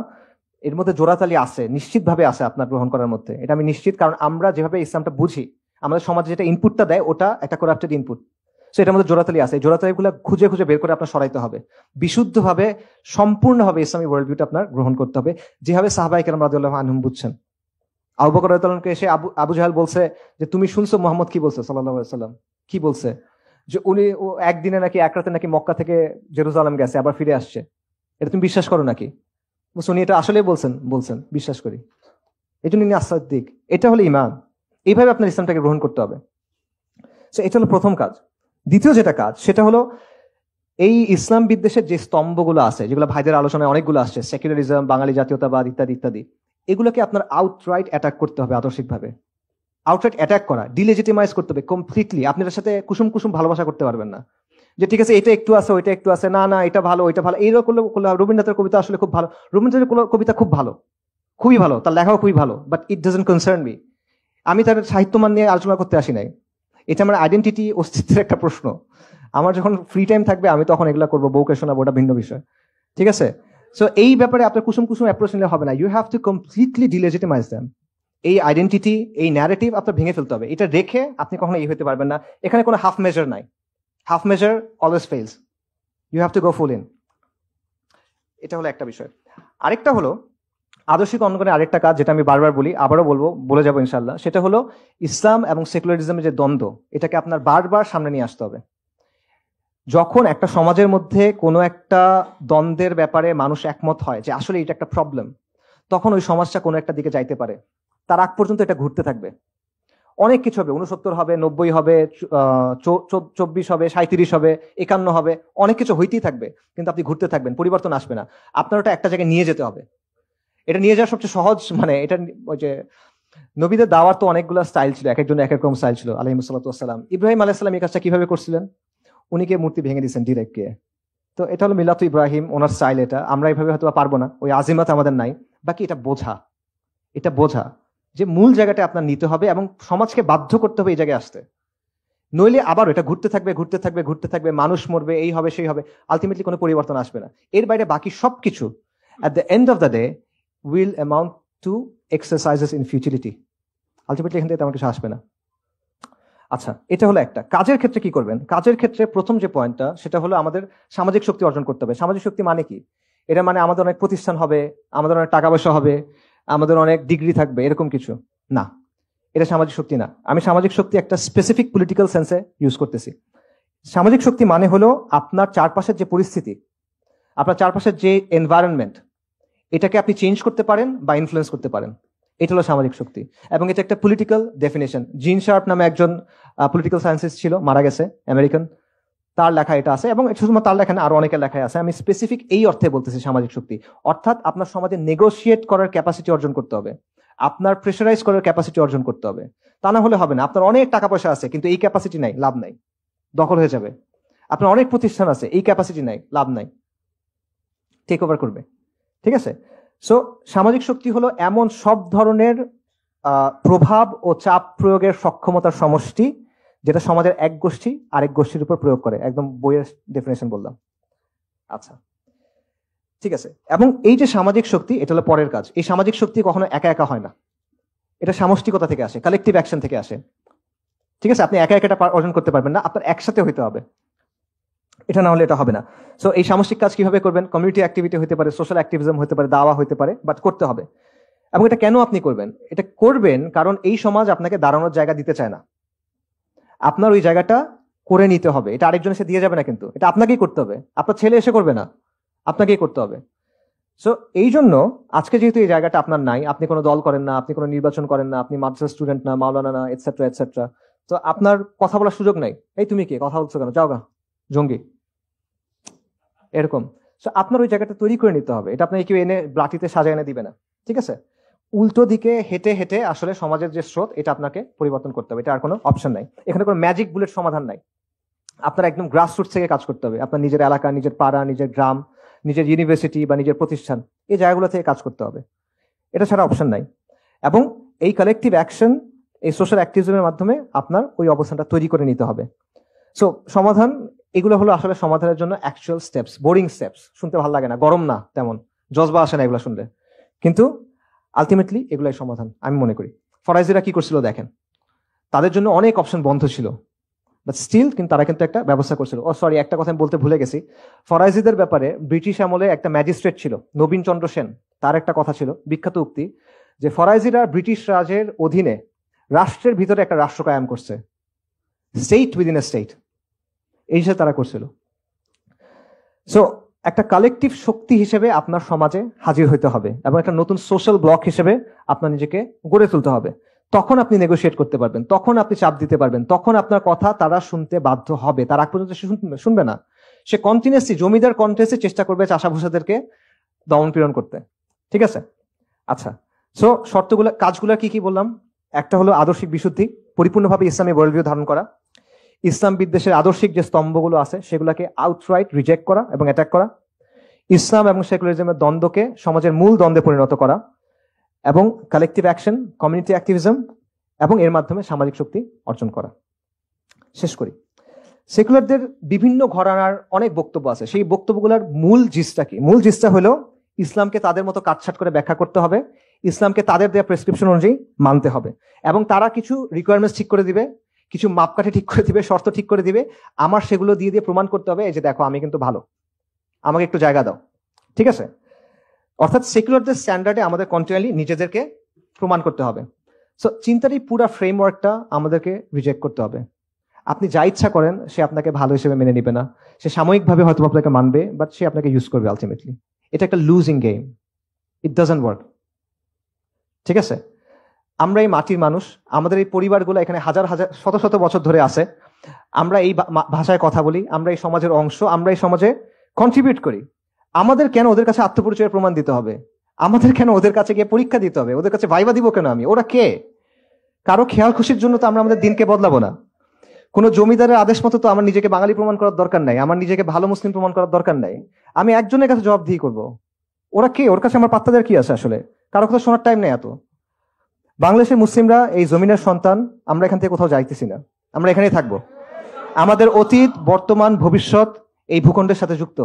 এর মধ্যে জোড়াতালি আছে, নিশ্চিতভাবে আছে আপনার গ্রহণ করার মধ্যে, এটা আমি নিশ্চিত। কারণ আমরা যেভাবে ইসলামটা বুঝি, আমাদের সমাজে যেটা ইনপুটটা দেয় ওটা একটা করাপ্টেড ইনপুট। সো এটার মধ্যে জোড়াতালি আছে, এই জোড়াতালিগুলো খুঁজে খুঁজে বের করে আপনার সরাইতে হবে। বিশুদ্ধভাবে সম্পূর্ণভাবে ইসলামী ওয়ার্ল্ড ভিউটা আপনার গ্রহণ করতে হবে, যেভাবে সাহাবায়ে কেরাম রাদিয়াল্লাহু আনহুম বুঝছেন। আবু বকর রাদিয়াল্লাহু আনহুকে এসে আবু জাহেল বলছে যে তুমি শুনছো মুহাম্মদ কি বলছে সাল্লাল্লাহু আলাইহি ওয়াসাল্লাম? কি বলছে? যে উনি একদিনে নাকি এক রাতে নাকি মক্কা থেকে জেরুজালেম গেছে, আবার ফিরে আসছে। এটা তুমি বিশ্বাস করো নাকি? উনি এটা আসলে বলছেন বিশ্বাস করি, এই জন্য ইনি আসাদ্দিক। এটা হলো ইমান। এইভাবে আপনার ইসলামটাকে গ্রহণ করতে হবে। এটা হলো প্রথম কাজ। দ্বিতীয় যেটা কাজ সেটা হলো এই ইসলাম বিদ্বেষের যে স্তম্ভগুলো আছে, যেগুলো ভাইদের আলোচনায় অনেকগুলো আসছে, সেকুলারিজম, বাঙালি জাতীয়তাবাদ ইত্যাদি ইত্যাদি, এগুলোকে আপনার আউটরাইট অ্যাটাক করতে হবে। আদর্শিকভাবে আউটরাইট অ্যাটাক করা, ডিলেজিটিমাইজ করতে হবে কমপ্লিটলি। আপনি এর সাথে কুসুম কুসুম ভালোবাসা করতে পারবেন না, যে ঠিক আছে এটা একটু আছে ওইটা একটু আছে, না না এটা ভালো ওইটা ভালো, এইরকম করলে। রবীন্দ্রনাথের কবিতা আসলে খুব ভালো, রবীন্দ্রনাথের কবিতা খুব ভালো, খুবই ভালো, তার লেখাও খুবই ভালো, but it doesn't concern me. আমি তার সাহিত্যমান নিয়ে আলোচনা করতে আসি নাই। এটা আমার আইডেন্টিটি, অস্তিত্বের একটা প্রশ্ন। আমার যখন ফ্রি টাইম থাকবে আমি তখন এগুলা করবো, বউকে শোনাবো, ওটা ভিন্ন বিষয়। ঠিক আছে? সো এই ব্যাপারে আপনার কুসুম কুসুম অ্যাপ্রোচ নিলে হবে না। You have to completely delegitimize them. এই আইডেন্টিটি, এই ন্যারেটিভ আপনার ভেঙে ফেলতে হবে। এটা রেখে আপনি কখনো এই হতে পারবেন না। এখানে কোনো হাফ মেজার নাই। Half measure always fails. You have to go full in. এটা হলো একটা বিষয়। আরেকটা হলো আদর্শিক অঙ্গনের আরেকটা কাজ, যেটা আমি বারবার বলি, আবারও বলবো, বলে যাবো ইনশাল্লাহ। সেটা হলো ইসলাম এবং সেকুলারিজমের যে দ্বন্দ্ব, এটাকে আপনার বারবার সামনে নিয়ে আসতে হবে। যখন একটা সমাজের মধ্যে কোনো একটা দ্বন্দ্বের ব্যাপারে মানুষ একমত হয় যে আসলে এটা একটা প্রবলেম, তখন ওই সমাজটা কোনো একটা দিকে যাইতে পারে। তার আগ পর্যন্ত এটা ঘুরতে থাকবে। অনেক কিছু হবে, 69 হবে, 90 হবে, 24 হবে, 37 হবে, 51 হবে, অনেক কিছু হইতেই থাকবে। কিন্তু আপনি ঘুরতে থাকবেন, পরিবর্তন আসবে না। আপনার ওটা একটা জায়গায় নিয়ে যেতে হবে। এটা নিয়ে যাওয়া সবচেয়ে সহজ, মানে এটা ওই যে নবীদের দাওয়ার তো অনেকগুলো স্টাইল ছিল, এক একজন এক এক রকম স্টাইল ছিল আলাইহিস সালাতু ওয়াস সালাম। ইব্রাহিম আলাইহিস সালাম এই কাজটা কিভাবে করছিলেন? উনিকে মূর্তি ভেঙে দিয়েছেন ডিরেক্ট গিয়ে। তো এটা হলো মিলাতু ইব্রাহিম, ওনার স্টাইল এটা। আমরা এইভাবে হয়তো পারবো না, ওই আজিমাত আমাদের নাই। বাকি এটা বোঝা, এটা বোঝা যে মূল জায়গাটা আপনার নিতে হবে এবং সমাজকে বাধ্য করতে হবে এই জায়গায় আসতে। নইলে আবার এটা ঘুরতে থাকবে ঘুরতে থাকবে ঘুরতে থাকবে, মানুষ মরবে, এই হবে সেই হবে, আলটিমেটলি কোনো পরিবর্তন আসবে না। এর বাইরে বাকি সবকিছু at the end of the day will amount to exercises in futility. Ultimately এখান থেকে তেমন কিছু আসবে না। আচ্ছা, এটা হলো একটা। কাজের ক্ষেত্রে কি করবেন? কাজের ক্ষেত্রে প্রথম যে পয়েন্টটা সেটা হলো আমাদের সামাজিক শক্তি অর্জন করতে হবে। সামাজিক শক্তি মানে কি? এটা মানে আমাদের অনেক প্রতিষ্ঠান হবে, আমাদের অনেক টাকা পয়সা হবে, আমাদের অনেক ডিগ্রি থাকবে, এরকম কিছু না। এটা সামাজিক শক্তি না। আমি সামাজিক শক্তি একটা স্পেসিফিক পলিটিক্যাল সেন্সে ইউজ করতেছি। সামাজিক শক্তি মানে হলো আপনার চারপাশের যে পরিস্থিতি, আপনার চারপাশের যে এনভায়রনমেন্ট, এটাকে আপনি চেঞ্জ করতে পারেন বা ইনফ্লুয়েন্স করতে পারেন। এটা হলো সামাজিক শক্তি। এবং এটা একটা পলিটিক্যাল ডেফিনেশন। জিন শার্প নামে একজন পলিটিক্যাল সায়েন্সিস্ট ছিল, মারা গেছে, আমেরিকান। তার লেখা এটা আছে, এবং শুধুমাত্র তার লেখা না, আরো অনেকের লেখায় আছে। আমি স্পেসিফিক এই অর্থে বলতেছি সামাজিক শক্তি। অর্থাৎ আপনার সমাজে নেগোশিয়েট করার ক্যাপাসিটি অর্জন করতে হবে, আপনার প্রেশারাইজ করার ক্যাপাসিটি অর্জন করতে হবে। তা না হলে হবে না। আপনার অনেক টাকা পয়সা আছে কিন্তু এই ক্যাপাসিটি নাই, লাভ নাই, দখল হয়ে যাবে। আপনার অনেক প্রতিষ্ঠান আছে, এই ক্যাপাসিটি নাই, লাভ নাই, টেক ওভার করবে। ঠিক আছে? সো সামাজিক শক্তি হলো এমন সব ধরনের প্রভাব ও চাপ প্রয়োগের সক্ষমতার সমষ্টি, যেটা সমাজের এক গোষ্ঠী আরেক গোষ্ঠীর উপর প্রয়োগ করে। একদম বইয়ের ডেফিনেশন বললাম। আচ্ছা, ঠিক আছে। এবং এই যে সামাজিক শক্তি, এটা হলো পরের কাজ। এই সামাজিক শক্তি কখনো একা একা হয় না, এটা সামষ্টিকতা থেকে আসে, কালেকটিভ অ্যাকশন থেকে আসে। ঠিক আছে? আপনি একা একা এটা অর্জন করতে পারবেন না, আপনার একসাথে হইতে হবে। এটা না হলে এটা হবে না। সো এই সামষ্টিক কাজ কিভাবে করবেন? কমিউনিটি অ্যাক্টিভিটি হতে পারে, সোশ্যাল অ্যাক্টিভিজম হতে পারে, দাওয়া হতে পারে, বাট করতে হবে। এবং এটা কেন আপনি করবেন? এটা করবেন কারণ এই সমাজ আপনাকে দাঁড়ানোর জায়গা দিতে চায় না। আপনার ওই জায়গাটা করে নিতে হবে। এটা আরেকজন এসে দিয়ে যাবে না, কিন্তু এটা আপনাকেই করতে হবে। আপনার ছেলে এসে করবে না, আপনাকেই করতে হবে। সো এই জন্য আজকে যেহেতু এই জায়গাটা আপনার নাই, আপনি কোনো দল করেন না, আপনি কোনো নির্বাচন করেন না, আপনি মাদ্রাসা স্টুডেন্ট না, মাওলানা না, এটসেট্রা এটসেট্রা, তো আপনার কথা বলার সুযোগ নাই, এই তুমি কে, কথা বলছো কেন, যাও গা, জঙ্গি, এরকম। আপনার ওই জায়গাটা তৈরি করে নিতে হবে, এটা আপনাকে কেউ এনে ব্লাটিতে সাজায় এনে দিবে না, ঠিক আছে? উল্টো দিকে হেঁটে হেঁটে আসলে সমাজের যে স্রোত, এটা আপনাকে পরিবর্তন করতে হবে, এটা আর কোনো অপশন নাই। এখানে কোনো ম্যাজিক বুলেট সমাধান নাই। আপনার একদম গ্রাসরুটস থেকে কাজ করতে হবে, আপনার নিজের এলাকা, নিজের পাড়া, নিজের গ্রাম, নিজের ইউনিভার্সিটি বা নিজের প্রতিষ্ঠান, এই জায়গাগুলো থেকে কাজ করতে হবে, এটা ছাড়া অপশন নাই। এবং এই কালেকটিভ অ্যাকশন, এই সোশ্যাল অ্যাক্টিভিজমের মাধ্যমে আপনার ওই অবস্থানটা তৈরি করে নিতে হবে। সো সমাধান এগুলো হলো আসলে সমাধানের জন্য অ্যাকচুয়াল স্টেপস, বোরিং স্টেপস, শুনতে ভালো লাগে না, গরম না, তেমন জজবা আসে না এগুলো শুনলে, কিন্তু আলটিমেটলি এগুলাই সমাধান আমি মনে করি। ফরাইজিরা কি করছিল দেখেন, তাদের জন্য অনেক অপশন বন্ধ ছিল, বাট স্টিল কিন্তু তারা কিন্তু একটা ব্যবস্থা করছিল। ও সরি, একটা কথা আমি বলতে ভুলে গেছি, ফরাইজিদের ব্যাপারে ব্রিটিশ আমলে একটা ম্যাজিস্ট্রেট ছিল নবীন চন্দ্র সেন, তার একটা কথা ছিল, বিখ্যাত উক্তি, যে ফরাইজিরা ব্রিটিশ রাজের অধীনে রাষ্ট্রের ভিতরে একটা রাষ্ট্র কায়েম করছে, স্টেট উইদিন এ স্টেট, এই হিসেবে তারা করছিল। সো একটা কালেকটিভ শক্তি হিসেবে আপনার সমাজে হাজির হইতে হবে এবং একটা নতুন সোশ্যাল ব্লক হিসেবে আপনার নিজেকে গড়ে তুলতে হবে। তখন আপনি নেগোশিয়েট করতে পারবেন, তখন আপনি চাপ দিতে পারবেন, তখন আপনার কথা তারা শুনতে বাধ্য হবে। তার আগ পর্যন্ত সে শুনবে না, সে কন্টিনিউসলি জমিদার কন্টেস্টে চেষ্টা করবে চাষা ভূষাদেরকে দমন পীড়ন করতে, ঠিক আছে? আচ্ছা, সো শর্তগুলো, কাজগুলো কি কি বললাম? একটা হলো আদর্শিক বিশুদ্ধি, পরিপূর্ণভাবে ইসলামী ওয়ার্ল্ডভিউ ধারণ করা, ইসলাম বিদ্বেষের আদর্শিক যে স্তম্ভগুলো আছে সেগুলোকে আউটরাইট রিজেক্ট করা এবং অ্যাটাক করা, ইসলাম এবং সেকুলারিজমের দ্বন্দ্বকে সমাজের মূল দ্বন্দ্বে পরিণত করা, এবং কালেকটিভ অ্যাকশন, কমিউনিটি অ্যাক্টিভিজম, এবং এর মাধ্যমে সামাজিক শক্তি অর্জন করা। শেষ করি, সেকুলারদের বিভিন্ন ঘরানার অনেক বক্তব্য আছে, সেই বক্তব্যগুলোর মূল জিসটা কি? মূল জিসটা হলো ইসলামকে তাদের মতো কাটছাট করে ব্যাখ্যা করতে হবে, ইসলামকে তাদের দেওয়া প্রেসক্রিপশন অনুযায়ী মানতে হবে, এবং তারা কিছু রিকোয়ারমেন্টস ঠিক করে দিবে, কিছু মাপকাঠি ঠিক করে দিবে, শর্ত ঠিক করে দিবে, আমার সেগুলো দিয়ে দিয়ে প্রমাণ করতে হবে, এই যে দেখো আমি কিন্তু ভালো, আমাকে একটু জায়গা দাও, ঠিক আছে? অর্থাৎ সেকুলারদের স্ট্যান্ডার্ডে আমাদের কন্টিনিউয়ালি নিজেদেরকে প্রমাণ করতে হবে। সো চিন্তার এই পুরো ফ্রেমওয়ার্কটা আমাদেরকে রিজেক্ট করতে হবে। আপনি যা ইচ্ছা করেন সে আপনাকে ভালো হিসেবে মেনে নিবে না, সে সাময়িকভাবে হয়তো আপনাকে মানবে, বাট সে আপনাকে ইউজ করবে আলটিমেটলি। এটা একটা losing game, it doesn't work, ঠিক আছে? আমরা এই মাটির মানুষ, আমাদের এই পরিবারগুলো এখানে হাজার হাজার শত শত বছর ধরে আছে, আমরা এই ভাষায় কথা বলি, আমরা এই সমাজের অংশ, আমরা এই সমাজে কন্ট্রিবিউট করি। আমাদের কেন ওদের কাছে আত্মপরিচয়ের প্রমাণ দিতে হবে? আমাদের কেন ওদের কাছে গিয়ে পরীক্ষা দিতে হবে? ওদের কাছে ভাইবা দিব কেন আমি? ওরা কে? কারো খেয়াল খুশির জন্য তো আমরা আমাদের দিনকে বদলাবো না। কোনো জমিদারের আদেশ মতো তো আমার নিজেকে বাঙালি প্রমাণ করার দরকার নাই, আমার নিজেকে ভালো মুসলিম প্রমাণ করার দরকার নাই। আমি একজনের কাছে জবাবদিহি করব। ওরা কে? ওর কাছে আমার পাত্তা দেওয়ার কি আছে? আসলে কারো কথা শোনার টাইম নেই এত। বাংলাদেশের মুসলিমরা এই জমিনের সন্তান, আমরা এখান থেকে কোথাও যাইতেছি না, আমরা এখানেই থাকবো। আমাদের অতীত, বর্তমান, ভবিষ্যৎ এই ভূখণ্ডের সাথে যুক্ত,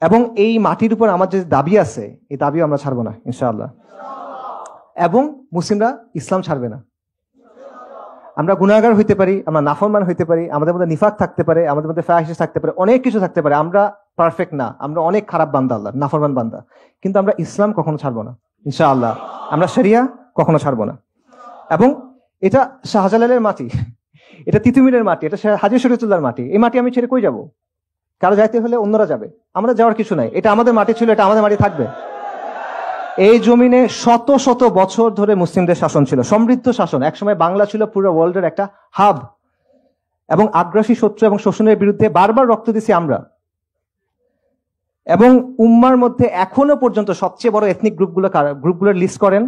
এবং এই মাটির উপর আমার যে দাবি আছে, এই দাবিও আমরা ছাড়বো না ইনশাআল্লাহ। এবং মুসলিমরা ইসলাম ছাড়বে না। আমরা গুনাহগার হইতে পারি, আমরা নাফরমান হইতে পারি, আমাদের মধ্যে নিফাক থাকতে পারে, আমাদের মধ্যে ফাহিশ থাকতে পারে, অনেক কিছু থাকতে পারে, আমরা পারফেক্ট না, আমরা অনেক খারাপ বান্দা, আল্লাহ নাফরমান বান্দা, কিন্তু আমরা ইসলাম কখনো ছাড়বো না ইনশাআল্লাহ। আমরা শরিয়া কখনো ছাড়বো না। এবং এটা শাহজালালের মাটি, এটা তিতুমিরের মাটি, এটা হাজী শরীয়তুল্লাহর মাটি। এই মাটি আমি ছেড়ে কই যাব? কারো যাইতে হলে অন্যরা যাবে, আমাদের যাওয়ার কিছু নাই। এটা আমাদের মাটি ছিল, এটা আমাদের মাটি থাকবে। এই জমিনে শত শত বছর ধরে মুসলিমদের শাসন ছিল, সমৃদ্ধ শাসন। একসময় বাংলা ছিল পুরো ওয়ার্ল্ডের একটা হাব, এবং আগ্রাসী শত্রু এবং শোষণের বিরুদ্ধে বারবার রক্ত দিছি আমরা। এবং উম্মার মধ্যে এখনো পর্যন্ত সবচেয়ে বড় এথনিক গ্রুপগুলোর লিস্ট করেন,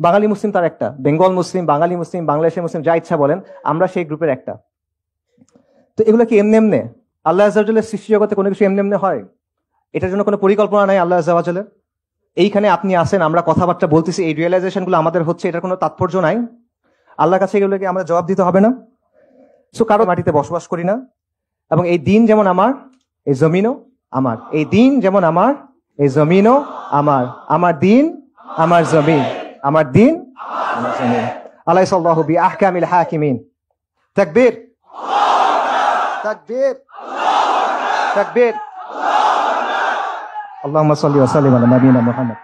বাঙালি মুসলিম তার একটা, বেঙ্গল মুসলিম, বাঙালি মুসলিম, বাংলাদেশের মুসলিম, যা ইচ্ছা বলেন, আমরা সেই গ্রুপের একটা। তো এগুলো কি এমনি এমনি? আল্লাহ আযজা ওয়া জাল্লার সৃষ্টি জগতে কোনো কিছু এমনি এমনি হয়? এটার জন্য কোনো পরিকল্পনা নাই আল্লাহ আযজা ওয়া জাল্লার। এইখানে আপনি আসেন, আমরা কথাবার্তা বলতেছি, এই রিয়েলাইজেশন গুলো আমাদের হচ্ছে, এটার কোনো তাৎপর্য নাই? আল্লাহর কাছে এগুলোকে আমাদের জবাব দিতে হবে না? সো কারো মাটিতে বসবাস করি না, এবং এই দিন যেমন আমার, এই জমিনও আমার। এই দিন যেমন আমার, এই জমিনও আমার। আমার দিন, আমার জমিন, আমার দিন, আমার জমিন। আলাইসাল্লাহু বিআহকামিল হাকিমিন। তাকবীর, তাকবীর, তাকবীর। আল্লাহুম্মা সাল্লি ওয়া সাল্লিম আলা নাবিয়িনা মুহাম্মদ।